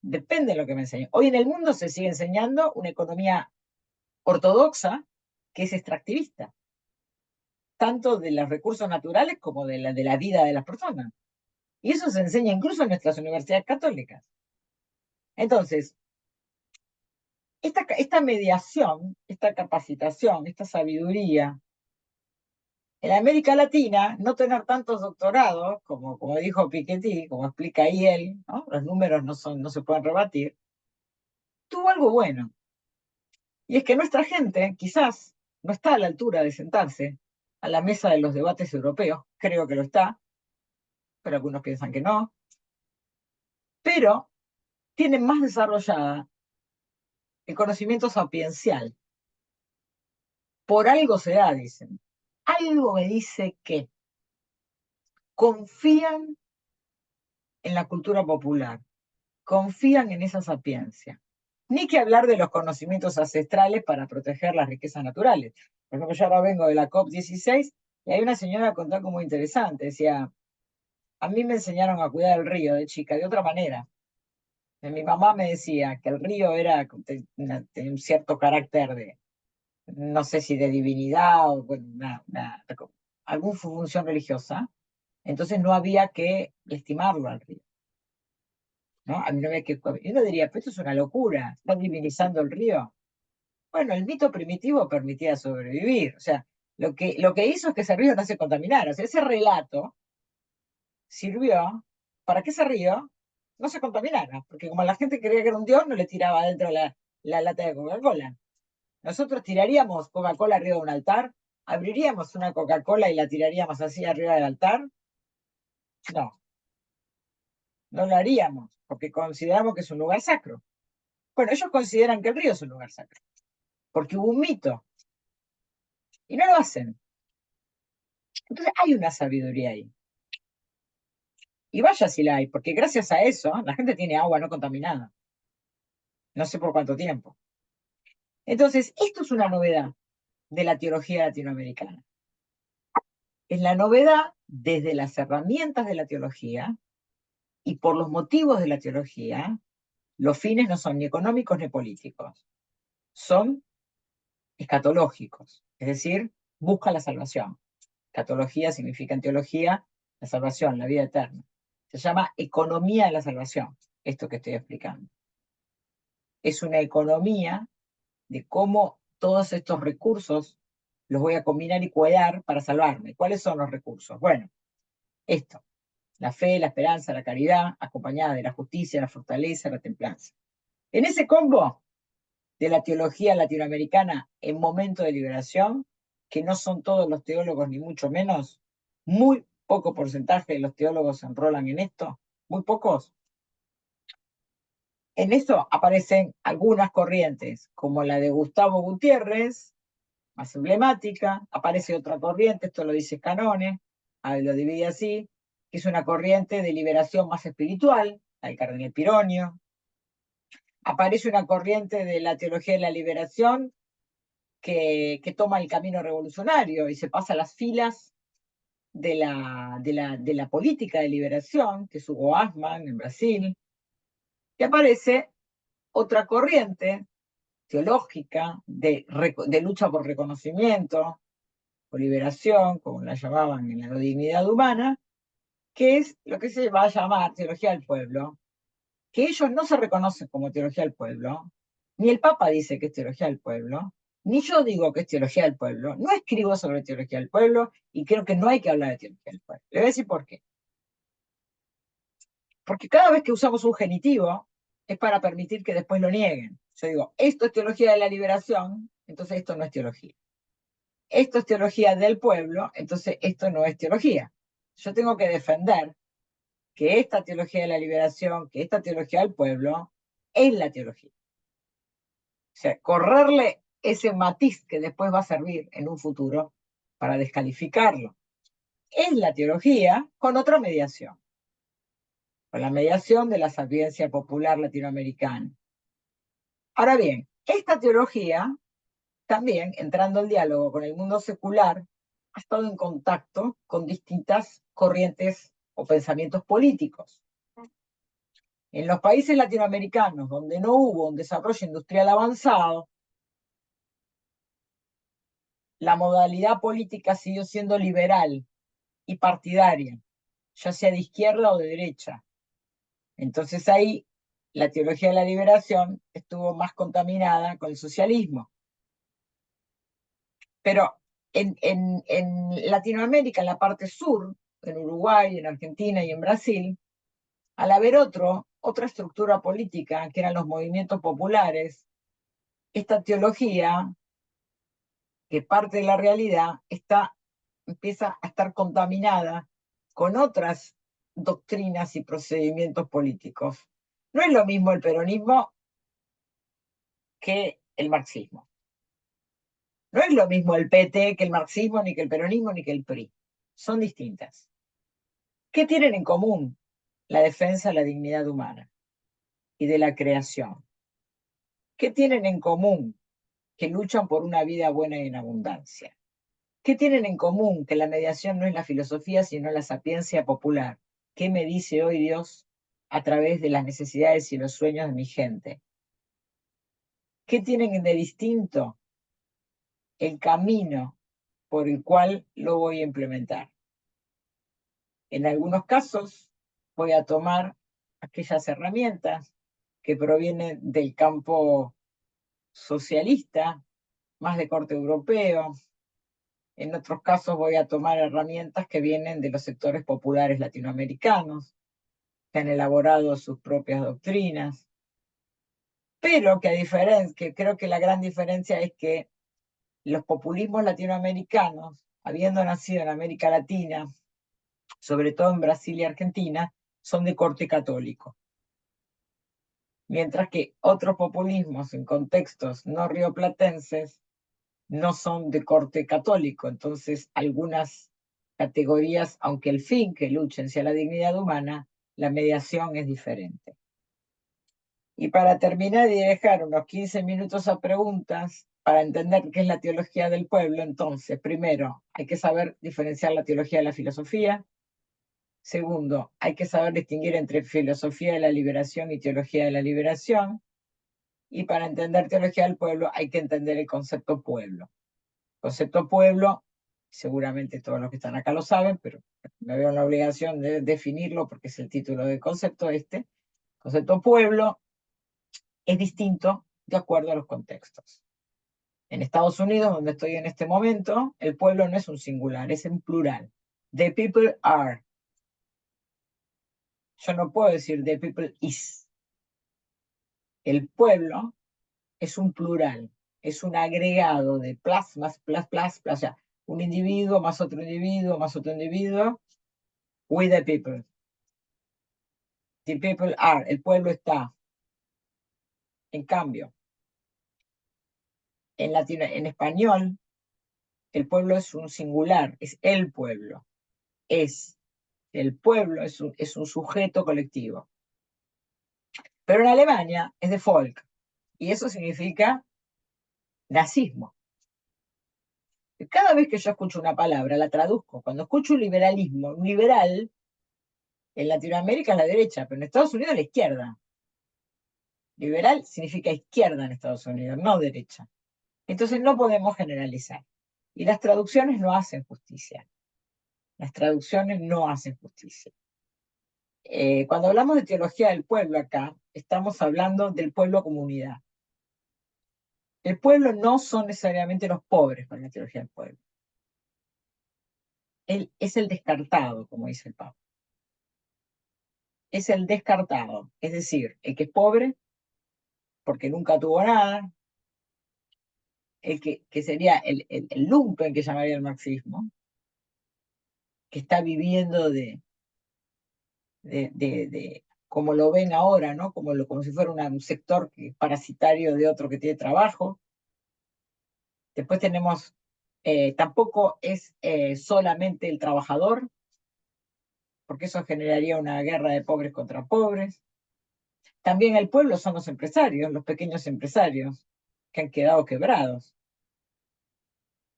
Depende de lo que me enseñen. Hoy en el mundo se sigue enseñando una economía ortodoxa que es extractivista, tanto de los recursos naturales como de la vida de las personas. Y eso se enseña incluso en nuestras universidades católicas. Entonces, esta mediación, esta capacitación, esta sabiduría, en América Latina, no tener tantos doctorados, como dijo Piketty, como explica ahí él, ¿no? Los números no se pueden rebatir, tuvo algo bueno. Y es que nuestra gente quizás no está a la altura de sentarse a la mesa de los debates europeos, creo que lo está, pero algunos piensan que no, pero tienen más desarrollada el conocimiento sapiencial. Por algo será, dicen. Algo me dice que confían en la cultura popular, confían en esa sapiencia. Ni que hablar de los conocimientos ancestrales para proteger las riquezas naturales. Por ejemplo, yo ahora vengo de la COP16 y hay una señora que contó algo muy interesante. Decía, a mí me enseñaron a cuidar el río de chica de otra manera. Mi mamá me decía que el río tenía un cierto carácter de, no sé si de divinidad o bueno, alguna función religiosa. Entonces no había que estimarlo al río. ¿No? A mí no había que. Y uno diría, pero esto es una locura, están divinizando el río. Bueno, el mito primitivo permitía sobrevivir. O sea, lo que hizo es que ese río no se contaminara. O sea, ese relato sirvió para que ese río no se contaminara. Porque como la gente creía que era un dios, no le tiraba adentro la lata de Coca-Cola. Nosotros tiraríamos Coca-Cola arriba de un altar, abriríamos una Coca-Cola y la tiraríamos así arriba del altar. No, no lo haríamos, porque consideramos que es un lugar sacro. Bueno, ellos consideran que el río es un lugar sacro, porque hubo un mito, y no lo hacen. Entonces hay una sabiduría ahí. Y vaya si la hay, porque gracias a eso la gente tiene agua no contaminada. No sé por cuánto tiempo. Entonces, esto es una novedad de la teología latinoamericana. Es la novedad desde las herramientas de la teología y por los motivos de la teología. Los fines no son ni económicos ni políticos, son escatológicos, es decir, busca la salvación. Escatología significa en teología la salvación, la vida eterna. Se llama economía de la salvación, esto que estoy explicando. Es una economía de cómo todos estos recursos los voy a combinar y cuidar para salvarme. ¿Cuáles son los recursos? Bueno, esto, la fe, la esperanza, la caridad, acompañada de la justicia, la fortaleza, la templanza. En ese combo de la teología latinoamericana en momento de liberación, que no son todos los teólogos ni mucho menos, muy poco porcentaje de los teólogos se enrolan en esto, muy pocos. En esto aparecen algunas corrientes, como la de Gustavo Gutiérrez, más emblemática, aparece otra corriente, esto lo dice Canone, lo divide así, que es una corriente de liberación más espiritual, la del cardenal Pironio. Aparece una corriente de la teología de la liberación que toma el camino revolucionario y se pasa a las filas de la política de liberación, que es Hugo Asman en Brasil, y aparece otra corriente teológica de lucha por reconocimiento, por liberación, como la llamaban en la dignidad humana, que es lo que se va a llamar teología del pueblo, que ellos no se reconocen como teología del pueblo, ni el Papa dice que es teología del pueblo, ni yo digo que es teología del pueblo, no escribo sobre teología del pueblo y creo que no hay que hablar de teología del pueblo. Le voy a decir por qué. Porque cada vez que usamos un genitivo es para permitir que después lo nieguen. Yo digo, esto es teología de la liberación, entonces esto no es teología. Esto es teología del pueblo, entonces esto no es teología. Yo tengo que defender que esta teología de la liberación, que esta teología del pueblo, es la teología. O sea, correrle ese matiz que después va a servir en un futuro para descalificarlo. es la teología con otra mediación, con la mediación de la sapiencia popular latinoamericana. Ahora bien, esta teología, también entrando en diálogo con el mundo secular, ha estado en contacto con distintas corrientes o pensamientos políticos. En los países latinoamericanos donde no hubo un desarrollo industrial avanzado, la modalidad política siguió siendo liberal y partidaria, ya sea de izquierda o de derecha. Entonces ahí la teología de la liberación estuvo más contaminada con el socialismo. Pero en Latinoamérica, en la parte sur, en Uruguay, en Argentina y en Brasil, al haber otra estructura política, que eran los movimientos populares, esta teología, que parte de la realidad, empieza a estar contaminada con otras doctrinas y procedimientos políticos. No es lo mismo el peronismo que el marxismo. No es lo mismo el PT que el marxismo, ni que el peronismo, ni que el PRI. Son distintas. ¿Qué tienen en común? La defensa de la dignidad humana y de la creación. ¿Qué tienen en común? Que luchan por una vida buena y en abundancia. ¿Qué tienen en común? Que la mediación no es la filosofía, sino la sapiencia popular. ¿Qué me dice hoy Dios a través de las necesidades y los sueños de mi gente? ¿Qué tienen de distinto? El camino por el cual lo voy a implementar. En algunos casos voy a tomar aquellas herramientas que provienen del campo socialista, más de corte europeo. En otros casos voy a tomar herramientas que vienen de los sectores populares latinoamericanos, que han elaborado sus propias doctrinas, pero que creo que la gran diferencia es que los populismos latinoamericanos, habiendo nacido en América Latina, sobre todo en Brasil y Argentina, son de corte católico. Mientras que otros populismos en contextos no rioplatenses no son de corte católico. Entonces, algunas categorías, aunque el fin que luchen sea la dignidad humana, la mediación es diferente. Y para terminar y dejar unos 15 minutos a preguntas, para entender qué es la teología del pueblo, entonces, primero, hay que saber diferenciar la teología de la filosofía. Segundo, hay que saber distinguir entre filosofía de la liberación y teología de la liberación. Y para entender teología del pueblo hay que entender el concepto pueblo. Concepto pueblo, seguramente todos los que están acá lo saben, pero me veo en la obligación de definirlo porque es el título del concepto este. Concepto pueblo es distinto de acuerdo a los contextos. En Estados Unidos, donde estoy en este momento, el pueblo no es un singular, es en plural. The people are. Yo no puedo decir the people is. El pueblo es un plural, es un agregado de plus, más plus, plus, plus, o sea, un individuo más otro individuo más otro individuo, with the people. The people are, el pueblo está. En cambio, en español, el pueblo es un singular, es el pueblo. El pueblo es un sujeto colectivo. Pero en Alemania es de Volk, y eso significa nazismo. Cada vez que yo escucho una palabra, la traduzco. Cuando escucho un liberalismo, un liberal, en Latinoamérica es la derecha, pero en Estados Unidos es la izquierda. Liberal significa izquierda en Estados Unidos, no derecha. Entonces no podemos generalizar. Y las traducciones no hacen justicia. Las traducciones no hacen justicia. Cuando hablamos de teología del pueblo acá, estamos hablando del pueblo comunidad. El pueblo no son necesariamente los pobres para la teología del pueblo. Él es el descartado, como dice el Papa. Es el descartado, es decir, el que es pobre porque nunca tuvo nada, el que sería el lumpen que llamaría el marxismo, que está viviendo como lo ven ahora, ¿no? Como si fuera un sector parasitario de otro que tiene trabajo. Después tenemos Tampoco es solamente el trabajador, porque eso generaría una guerra de pobres contra pobres. También el pueblo son los empresarios, los pequeños empresarios, que han quedado quebrados,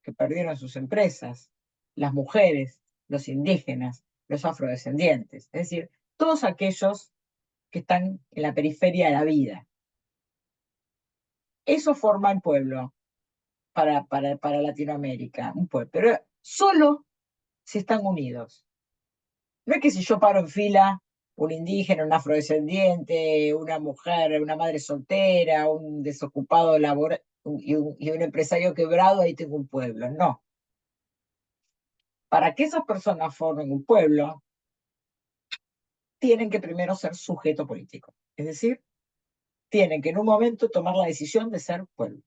que perdieron sus empresas, las mujeres, los indígenas, los afrodescendientes, es decir, todos aquellos que están en la periferia de la vida. Eso forma el pueblo para Latinoamérica, un pueblo, pero solo si están unidos. No es que si yo paro en fila un indígena, un afrodescendiente, una mujer, una madre soltera, un desocupado laboral y un empresario quebrado, ahí tengo un pueblo. No. Para que esas personas formen un pueblo, tienen que primero ser sujeto político. Es decir, tienen que en un momento tomar la decisión de ser pueblo.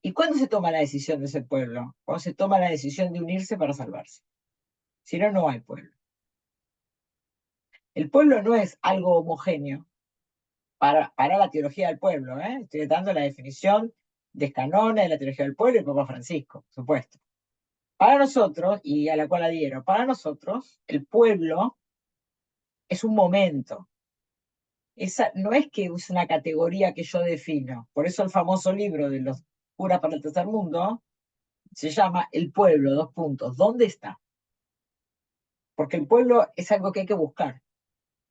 ¿Y cuándo se toma la decisión de ser pueblo? Cuando se toma la decisión de unirse para salvarse. Si no, no hay pueblo. El pueblo no es algo homogéneo para la teología del pueblo. Estoy dando la definición de Escanone, de la teología del pueblo y el Papa Francisco, por supuesto. Para nosotros, y a la cual adhiero, para nosotros el pueblo es un momento. Esa, no es que es una categoría que yo defino. Por eso el famoso libro de los curas para el tercer mundo se llama El pueblo, dos puntos. ¿Dónde está? Porque el pueblo es algo que hay que buscar,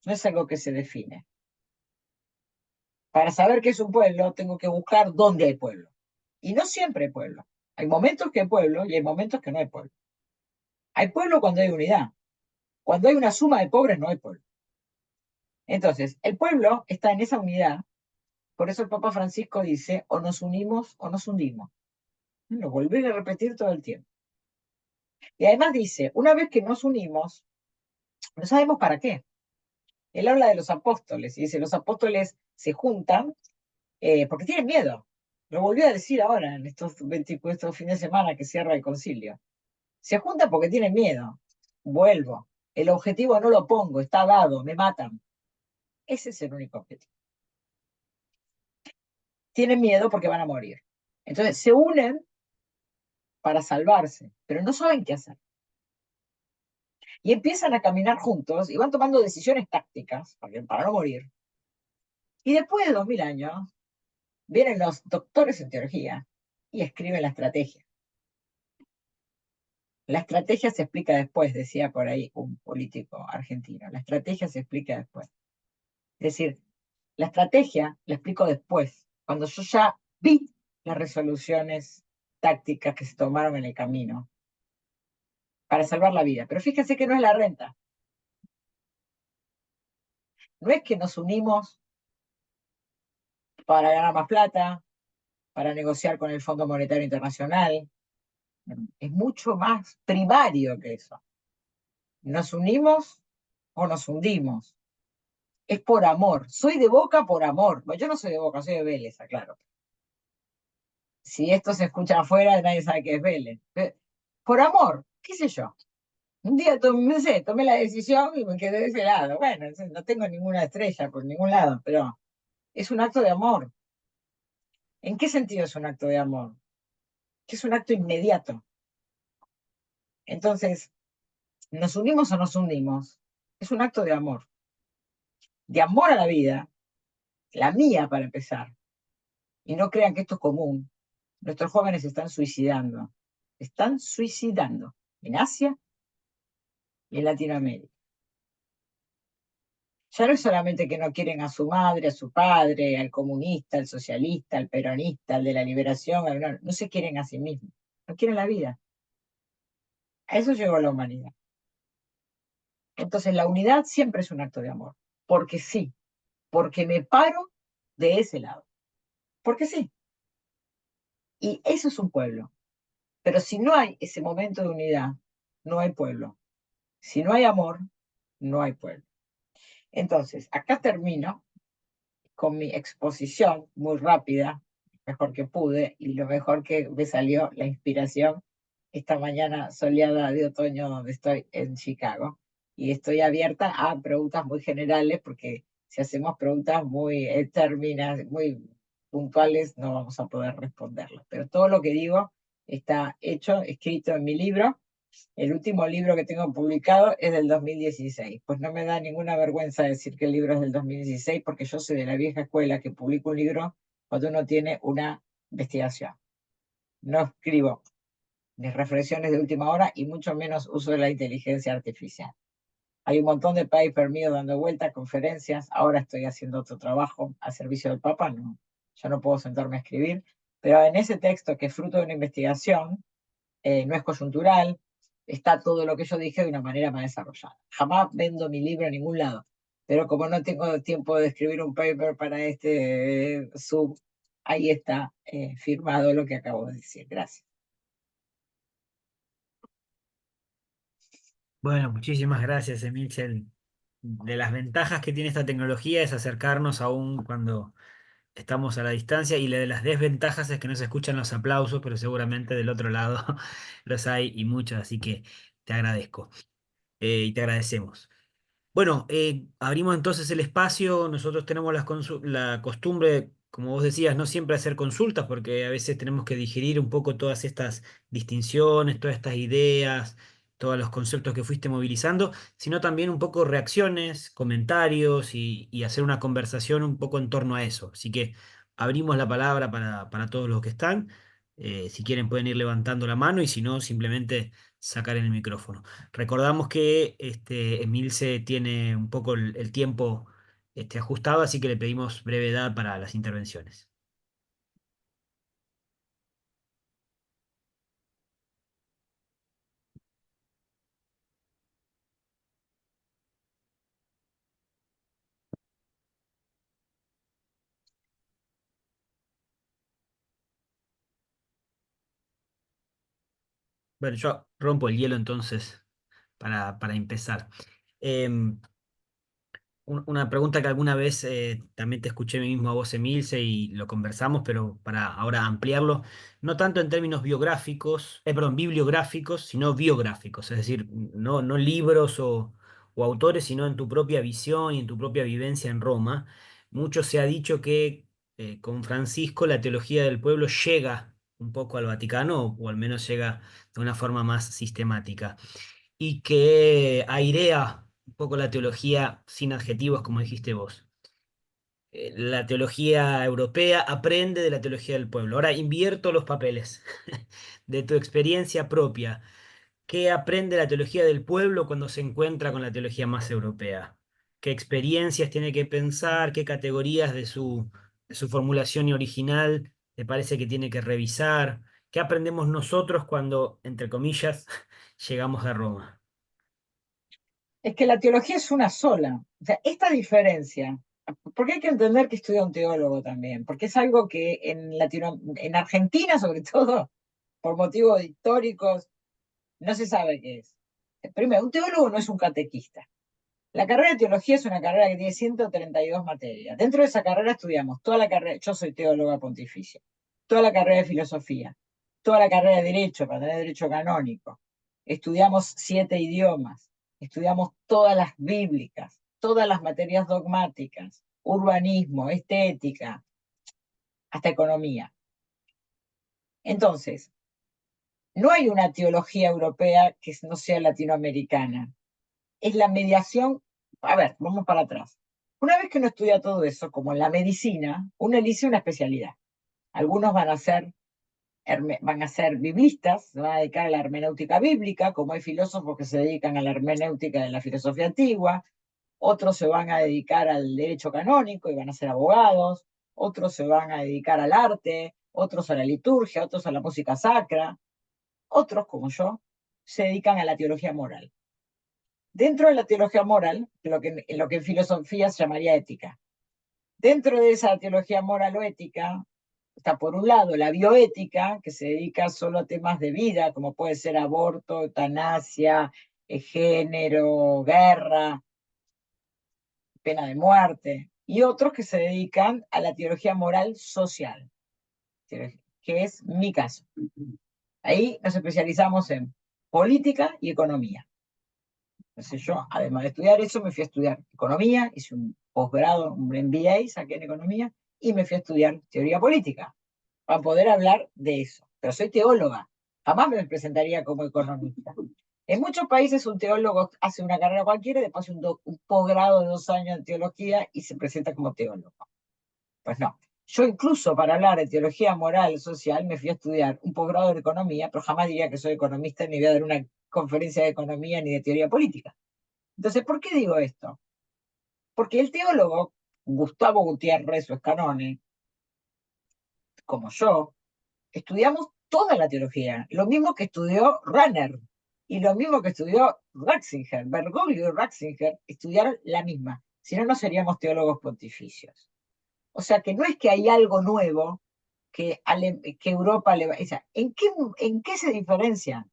no es algo que se define. Para saber qué es un pueblo, tengo que buscar dónde hay pueblo. Y no siempre hay pueblo. Hay momentos que hay pueblo y hay momentos que no hay pueblo. Hay pueblo cuando hay unidad. Cuando hay una suma de pobres, no hay pueblo. Entonces, el pueblo está en esa unidad. Por eso el Papa Francisco dice, o nos unimos o nos hundimos. Lo volví a repetir todo el tiempo. Y además dice, una vez que nos unimos, no sabemos para qué. Él habla de los apóstoles y dice, los apóstoles se juntan porque tienen miedo. Lo volvió a decir ahora en estos 24 fines de semana que cierra el concilio. Se juntan porque tienen miedo. Vuelvo. El objetivo no lo pongo, está dado, me matan. Ese es el único objetivo. Tienen miedo porque van a morir. Entonces se unen para salvarse, pero no saben qué hacer. Y empiezan a caminar juntos y van tomando decisiones tácticas para no morir. Y después de 2000 años, vienen los doctores en teología y escriben la estrategia. La estrategia se explica después, decía por ahí un político argentino. La estrategia se explica después. Es decir, la estrategia la explico después, cuando yo ya vi las resoluciones tácticas que se tomaron en el camino para salvar la vida. Pero fíjense que no es la renta. No es que nos unimos para ganar más plata, para negociar con el Fondo Monetario Internacional. Es mucho más primario que eso. Nos unimos o nos hundimos. Es por amor. Soy de Boca por amor. Bueno, yo no soy de Boca, soy de Vélez, aclaro. Si esto se escucha afuera, nadie sabe qué es Vélez. Por amor, qué sé yo. Un día tomé la decisión y me quedé de ese lado. Bueno, no tengo ninguna estrella por ningún lado, pero es un acto de amor. ¿En qué sentido es un acto de amor? Que es un acto inmediato. Entonces, ¿nos unimos o nos hundimos? Es un acto de amor a la vida, la mía para empezar. Y no crean que esto es común. Nuestros jóvenes se están suicidando en Asia y en Latinoamérica. Ya no es solamente que no quieren a su madre, a su padre, al comunista, al socialista, al peronista, al de la liberación, no se quieren a sí mismos, no quieren la vida. A eso llegó la humanidad. Entonces la unidad siempre es un acto de amor, porque sí, porque me paro de ese lado, porque sí. Y eso es un pueblo. Pero si no hay ese momento de unidad, no hay pueblo. Si no hay amor, no hay pueblo. Entonces, acá termino con mi exposición muy rápida, mejor que pude, y lo mejor que me salió la inspiración esta mañana soleada de otoño donde estoy en Chicago. Y estoy abierta a preguntas muy generales, porque si hacemos preguntas muy términas, muy puntuales, no vamos a poder responderlas. Pero todo lo que digo está hecho, escrito en mi libro. El último libro que tengo publicado es del 2016. Pues no me da ninguna vergüenza decir que el libro es del 2016 porque yo soy de la vieja escuela que publico un libro cuando uno tiene una investigación. No escribo mis reflexiones de última hora y mucho menos uso de la inteligencia artificial. Hay un montón de papers míos dando vueltas, conferencias. Ahora estoy haciendo otro trabajo al servicio del Papa. No, yo no puedo sentarme a escribir. Pero en ese texto, que es fruto de una investigación, no es coyuntural, está todo lo que yo dije de una manera más desarrollada. Jamás vendo mi libro a ningún lado. Pero como no tengo tiempo de escribir un paper para este Zoom, ahí está firmado lo que acabo de decir. Gracias. Bueno, muchísimas gracias, Emilce. De las ventajas que tiene esta tecnología es acercarnos aún cuando estamos a la distancia, y la de las desventajas es que no se escuchan los aplausos, pero seguramente del otro lado los hay y muchos, así que te agradezco y te agradecemos. Bueno, abrimos entonces el espacio. Nosotros tenemos la costumbre, como vos decías, no siempre hacer consultas, porque a veces tenemos que digerir un poco todas estas distinciones, todas estas ideas, todos los conceptos que fuiste movilizando, sino también un poco reacciones, comentarios y hacer una conversación un poco en torno a eso. Así que abrimos la palabra para todos los que están. Si quieren pueden ir levantando la mano y si no, simplemente sacar el micrófono. Recordamos que Emilce tiene un poco el tiempo ajustado, así que le pedimos brevedad para las intervenciones. Bueno, yo rompo el hielo entonces para empezar. Em, una pregunta que alguna vez también te escuché a mí mismo a vos, Emilce, y lo conversamos, pero para ahora ampliarlo, no tanto en términos biográficos, perdón, bibliográficos, sino biográficos, es decir, no libros o autores, sino en tu propia visión y en tu propia vivencia en Roma. Mucho se ha dicho que con Francisco la teología del pueblo llega un poco al Vaticano, o al menos llega de una forma más sistemática y que airea un poco la teología sin adjetivos, como dijiste vos. La teología europea aprende de la teología del pueblo. Ahora invierto los papeles de tu experiencia propia. ¿Qué aprende la teología del pueblo cuando se encuentra con la teología más europea? ¿Qué experiencias tiene que pensar? ¿Qué categorías de su formulación original te parece que tiene que revisar? ¿Qué aprendemos nosotros cuando, entre comillas, llegamos a Roma? Es que la teología es una sola. O sea, esta diferencia, porque hay que entender que estudia un teólogo también, porque es algo que en Argentina, sobre todo, por motivos históricos, no se sabe qué es. Primero, un teólogo no es un catequista. La carrera de teología es una carrera que tiene 132 materias. Dentro de esa carrera estudiamos toda la carrera, yo soy teóloga pontificia, toda la carrera de filosofía, toda la carrera de derecho, para tener derecho canónico. Estudiamos 7 idiomas, estudiamos todas las bíblicas, todas las materias dogmáticas, urbanismo, estética, hasta economía. Entonces, no hay una teología europea que no sea latinoamericana. Es la mediación. A ver, vamos para atrás. Una vez que uno estudia todo eso, como en la medicina, uno elige una especialidad. Algunos van a ser biblistas, se van a dedicar a la hermenéutica bíblica, como hay filósofos que se dedican a la hermenéutica de la filosofía antigua, otros se van a dedicar al derecho canónico y van a ser abogados, otros se van a dedicar al arte, otros a la liturgia, otros a la música sacra, otros, como yo, se dedican a la teología moral. Dentro de la teología moral, lo que en filosofía se llamaría ética. Dentro de esa teología moral o ética, está por un lado la bioética, que se dedica solo a temas de vida, como puede ser aborto, eutanasia, género, guerra, pena de muerte, y otros que se dedican a la teología moral social, que es mi caso. Ahí nos especializamos en política y economía. Entonces yo, además de estudiar eso, me fui a estudiar economía, hice un posgrado, un MBA, saqué en economía, y me fui a estudiar teoría política, para poder hablar de eso. Pero soy teóloga, Jamás me presentaría como economista. En muchos países un teólogo hace una carrera cualquiera y después un posgrado de 2 años en teología y se presenta como teólogo. Pues no. Yo incluso para hablar de teología moral, social, me fui a estudiar un posgrado de economía, pero jamás diría que soy economista ni voy a dar una conferencia de economía ni de teoría política. Entonces, ¿por qué digo esto? Porque el teólogo Gustavo Gutiérrez o Escanone, como yo, estudiamos toda la teología, lo mismo que estudió Runner y lo mismo que estudió Ratzinger. Bergoglio y Ratzinger estudiaron la misma, si no, no seríamos teólogos pontificios. O sea que no es que hay algo nuevo que Europa le va. O sea, ¿en qué se diferencia?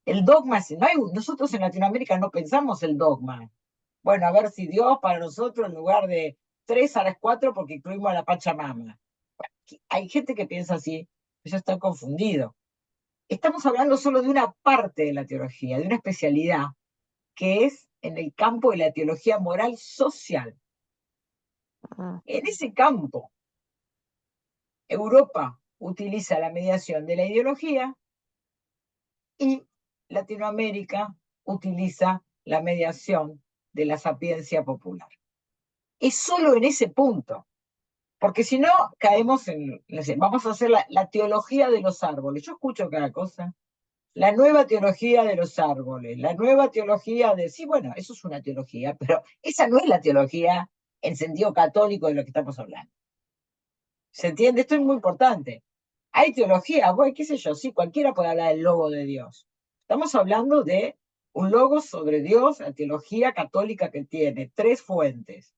El dogma, no hay, nosotros en Latinoamérica no pensamos el dogma. Bueno, a ver si Dios para nosotros en lugar de 3 a las 4 porque incluimos a la Pachamama. Hay gente que piensa así, eso está confundido. Estamos hablando solo de una parte de la teología, de una especialidad, que es en el campo de la teología moral social. En ese campo, Europa utiliza la mediación de la ideología y Latinoamérica utiliza la mediación de la sapiencia popular. Es solo en ese punto, porque si no caemos vamos a hacer la teología de los árboles. Yo escucho cada cosa. La nueva teología de los árboles, la nueva teología de. Sí, bueno, eso es una teología, pero esa no es la teología en sentido católico de lo que estamos hablando. ¿Se entiende? Esto es muy importante. Hay teología, bueno, qué sé yo, sí, cualquiera puede hablar del logo de Dios. Estamos hablando de un logo sobre Dios, la teología católica que tiene 3 fuentes.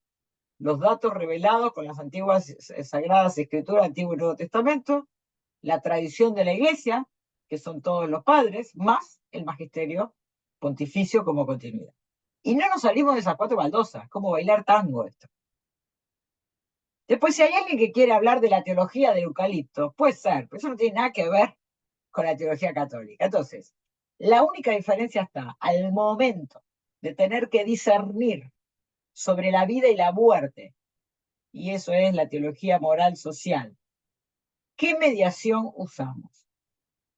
Los datos revelados con las antiguas sagradas escrituras, Antiguo y Nuevo Testamento, la tradición de la Iglesia, que son todos los padres, más el magisterio pontificio como continuidad. Y no nos salimos de esas 4 baldosas, como bailar tango esto. Después, si hay alguien que quiere hablar de la teología del eucalipto, puede ser, pero eso no tiene nada que ver con la teología católica. Entonces, la única diferencia está al momento de tener que discernir sobre la vida y la muerte, y eso es la teología moral social. ¿Qué mediación usamos?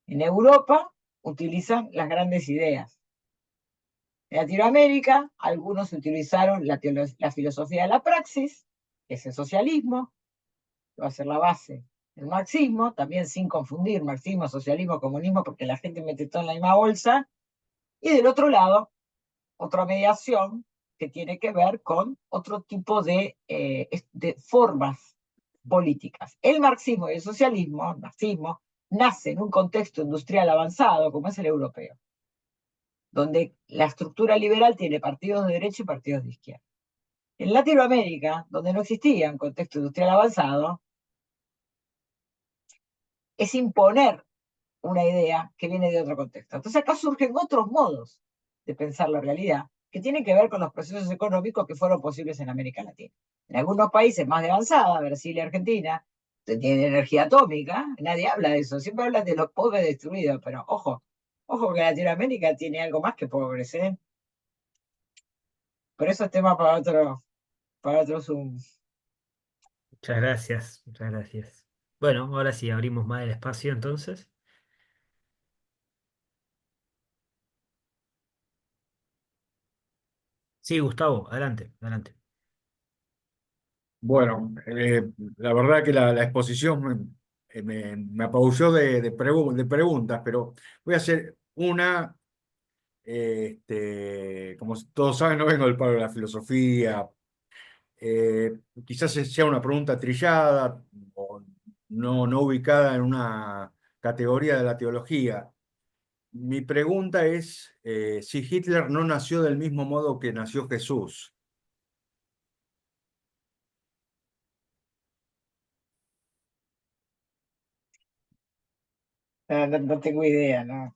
En Europa utilizan las grandes ideas. En Latinoamérica, algunos utilizaron la filosofía de la praxis, que es el socialismo, que va a ser la base del marxismo, también sin confundir marxismo, socialismo, comunismo, porque la gente mete todo en la misma bolsa. Y del otro lado, otra mediación que tiene que ver con otro tipo de formas políticas. El marxismo y el socialismo, el marxismo, nace en un contexto industrial avanzado como es el europeo, donde la estructura liberal tiene partidos de derecha y partidos de izquierda. En Latinoamérica, donde no existía un contexto industrial avanzado, es imponer una idea que viene de otro contexto. Entonces acá surgen otros modos de pensar la realidad que tienen que ver con los procesos económicos que fueron posibles en América Latina. En algunos países más de avanzada, Brasil y Argentina, tienen energía atómica, nadie habla de eso, siempre hablan de los pobres destruidos, pero ojo que Latinoamérica tiene algo más que pobres, ¿eh? Pero eso es tema para otro Zoom. Muchas gracias, muchas gracias. Bueno, ahora sí, abrimos más el espacio entonces. Sí, Gustavo, adelante, adelante. Bueno, la verdad que la exposición me apabulló de preguntas, pero voy a hacer una, como todos saben, no vengo del palo de la filosofía, quizás sea una pregunta trillada o no ubicada en una categoría de la teología. Mi pregunta es si Hitler no nació del mismo modo que nació Jesús. No tengo idea, ¿no?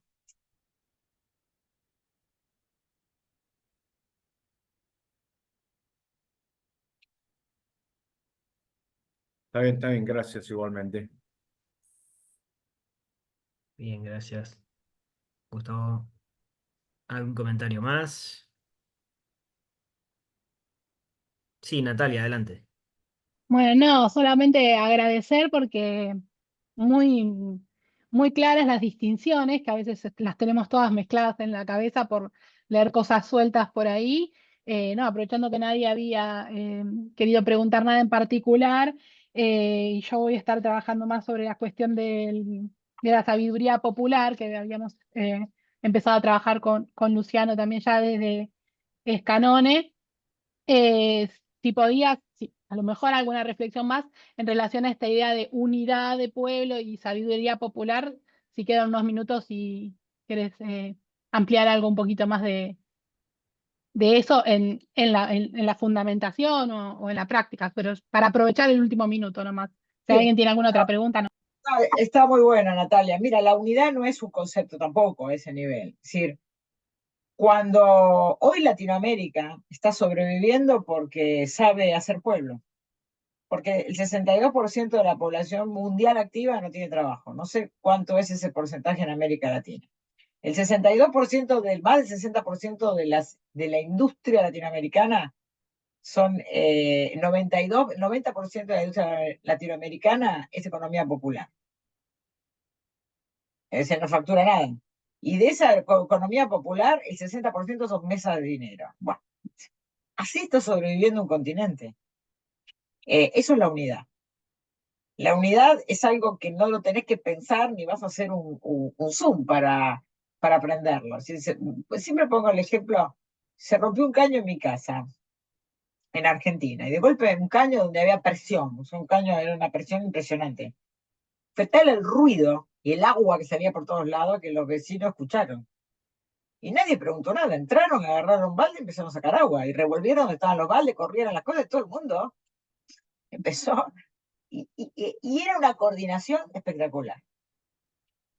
Está bien, gracias igualmente. Bien, gracias. Gustavo, ¿algún comentario más? Sí, Natalia, adelante. Bueno, no, solamente agradecer porque muy, muy claras las distinciones, que a veces las tenemos todas mezcladas en la cabeza por leer cosas sueltas por ahí. No, aprovechando que nadie había querido preguntar nada en particular, y yo voy a estar trabajando más sobre la cuestión de la sabiduría popular, que habíamos empezado a trabajar con Luciano también ya desde Escanone. Si podías, sí, a lo mejor alguna reflexión más en relación a esta idea de unidad de pueblo y sabiduría popular, si quedan unos minutos y quieres ampliar algo un poquito más de eso en la fundamentación o en la práctica, pero para aprovechar el último minuto nomás. Si Sí, alguien tiene alguna otra pregunta, no. está muy buena, Natalia. Mira, la unidad no es un concepto tampoco a ese nivel. Es decir, cuando hoy Latinoamérica está sobreviviendo porque sabe hacer pueblo, porque el 62% de la población mundial activa no tiene trabajo. No sé cuánto es ese porcentaje en América Latina. El 62% más del 60% de la industria latinoamericana son 90% de la industria latinoamericana es economía popular. Es decir, no factura nada. Y de esa economía popular, el 60% son mesas de dinero. Bueno, así está sobreviviendo un continente. Eso es la unidad. La unidad es algo que no lo tenés que pensar ni vas a hacer un Zoom para aprenderlo. Pues siempre pongo el ejemplo, se rompió un caño en mi casa, en Argentina, y de golpe un caño donde había presión, o sea, un caño era una presión impresionante. Fue tal el ruido y el agua que salía por todos lados que los vecinos escucharon. Y nadie preguntó nada, entraron, agarraron un balde y empezaron a sacar agua, y revolvieron donde estaban los baldes, corrieron las cosas, y todo el mundo empezó, y era una coordinación espectacular.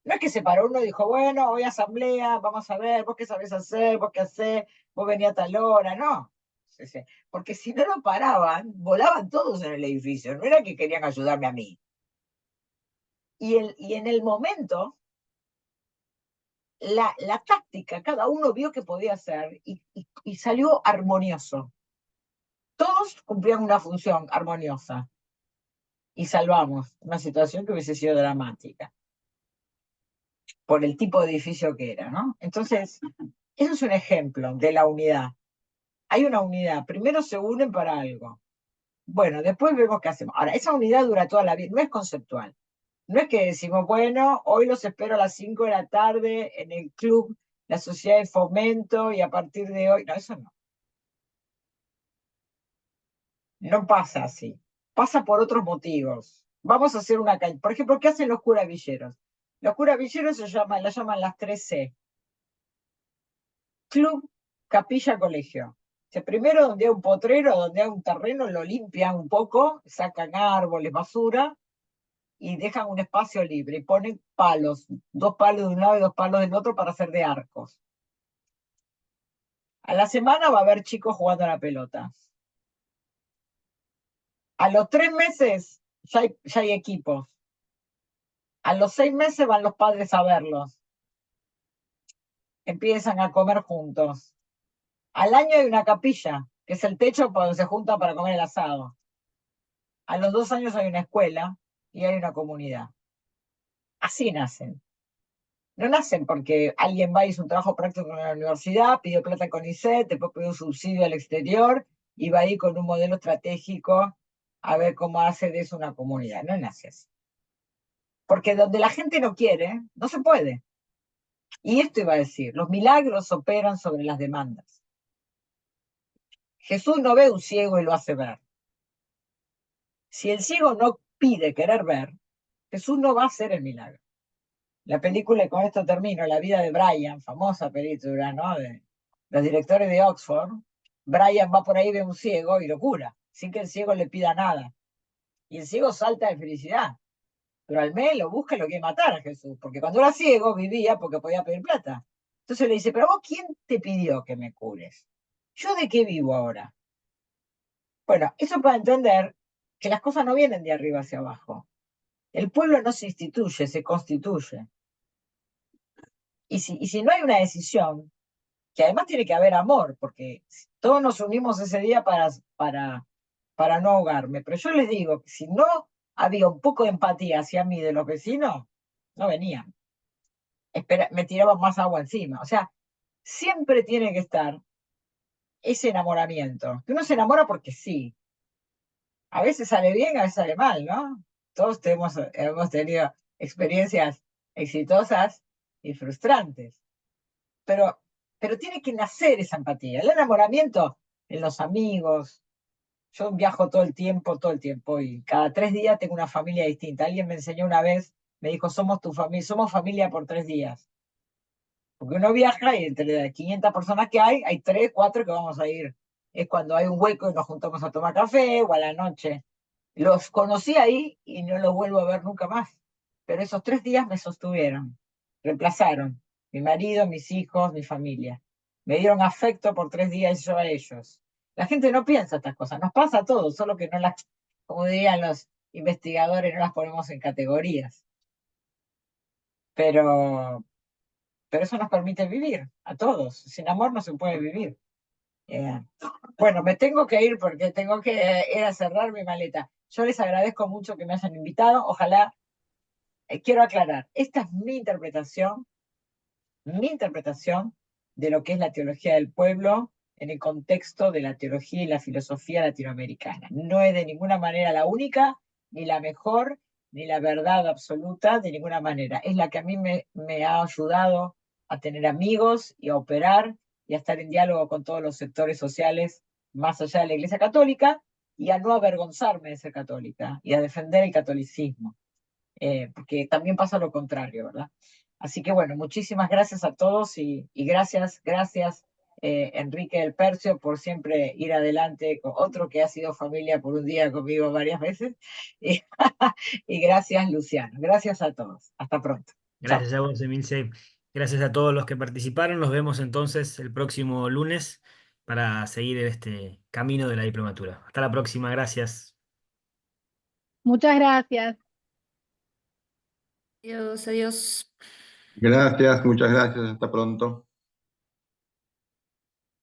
No es que se paró uno y dijo, bueno, hoy asamblea, vamos a ver, vos qué sabés hacer, vos qué hacés, vos venía a tal hora, no. Porque si no lo paraban, volaban todos en el edificio, no era que querían ayudarme a mí. Y en el momento, la táctica, cada uno vio que podía hacer y salió armonioso. Todos cumplían una función armoniosa y salvamos una situación que hubiese sido dramática por el tipo de edificio que era, ¿no? Entonces, eso es un ejemplo de la unidad. Hay una unidad, primero se unen para algo. Bueno, después vemos qué hacemos. Ahora, esa unidad dura toda la vida, no es conceptual. No es que decimos, bueno, hoy los espero a las 5 de la tarde en el club, la sociedad de fomento, y a partir de hoy, no, eso no. No pasa así. Pasa por otros motivos. Vamos a hacer una calle. Por ejemplo, ¿qué hacen los curavilleros? Los curavilleros la llaman las 3C. Club, capilla, colegio. Primero, donde hay un potrero, donde hay un terreno, lo limpian un poco, sacan árboles, basura, y dejan un espacio libre. Y ponen palos, 2 palos de un lado y 2 palos del otro para hacer de arcos. A la semana va a haber chicos jugando a la pelota. A los 3 meses ya hay equipos. A los 6 meses van los padres a verlos. Empiezan a comer juntos. Al año hay una capilla, que es el techo donde se juntan para comer el asado. A los 2 años hay una escuela y hay una comunidad. Así nacen. No nacen porque alguien va y hizo un trabajo práctico en la universidad, pidió plata con ICET, después pidió un subsidio al exterior y va ahí con un modelo estratégico a ver cómo hace de eso una comunidad. No nace así. Porque donde la gente no quiere, no se puede. Y esto iba a decir, los milagros operan sobre las demandas. Jesús no ve un ciego y lo hace ver. Si el ciego no pide querer ver, Jesús no va a hacer el milagro. La película, y con esto termino, la vida de Brian, famosa película, ¿no? De los directores de Oxford. Brian va por ahí, ve un ciego y lo cura, sin que el ciego le pida nada. Y el ciego salta de felicidad. Pero al mes lo busca y lo quiere matar a Jesús, porque cuando era ciego vivía porque podía pedir plata. Entonces le dice, pero vos, ¿quién te pidió que me cures? ¿Yo de qué vivo ahora? Bueno, eso para entender que las cosas no vienen de arriba hacia abajo. El pueblo no se instituye, se constituye. Y si no hay una decisión, que además tiene que haber amor, porque todos nos unimos ese día para no ahogarme, pero yo les digo que si no había un poco de empatía hacia mí de los vecinos, no venían. Me tiraban más agua encima. O sea, siempre tiene que estar ese enamoramiento. Que uno se enamora porque sí. A veces sale bien, a veces sale mal, ¿no? Todos hemos tenido experiencias exitosas y frustrantes. Pero, pero tiene que nacer esa empatía. El enamoramiento en los amigos. Yo viajo todo el tiempo, y cada 3 días tengo una familia distinta. Alguien me enseñó una vez, me dijo, somos tu familia, somos familia por 3 días. Porque uno viaja y entre las 500 personas que hay 3, 4 que vamos a ir. Es cuando hay un hueco y nos juntamos a tomar café o a la noche. Los conocí ahí y no los vuelvo a ver nunca más. Pero esos 3 días me sostuvieron, reemplazaron mi marido, mis hijos, mi familia. Me dieron afecto por 3 días yo a ellos. La gente no piensa estas cosas, nos pasa a todos, solo que no las, como dirían los investigadores, no las ponemos en categorías. Pero, pero eso nos permite vivir a todos. Sin amor no se puede vivir. Eh, bueno, me tengo que ir porque tengo que ir a cerrar mi maleta. Yo les agradezco mucho que me hayan invitado. Ojalá, quiero aclarar, esta es mi interpretación de lo que es la teología del pueblo en el contexto de la teología y la filosofía latinoamericana. No es de ninguna manera la única, ni la mejor, ni la verdad absoluta, de ninguna manera. Es la que a mí me ha ayudado a tener amigos y a operar y a estar en diálogo con todos los sectores sociales más allá de la Iglesia Católica, y a no avergonzarme de ser católica y a defender el catolicismo, porque también pasa lo contrario, ¿verdad? Así que bueno, muchísimas gracias a todos y gracias, Enrique del Percio, por siempre ir adelante con otro que ha sido familia por un día conmigo varias veces. Y, y gracias, Luciano. Gracias a todos. Hasta pronto. Chao. Gracias a vos, Emilce. Gracias a todos los que participaron. Nos vemos entonces el próximo lunes para seguir este camino de la diplomatura. Hasta la próxima. Gracias. Muchas gracias. Adiós, adiós. Gracias, muchas gracias, hasta pronto.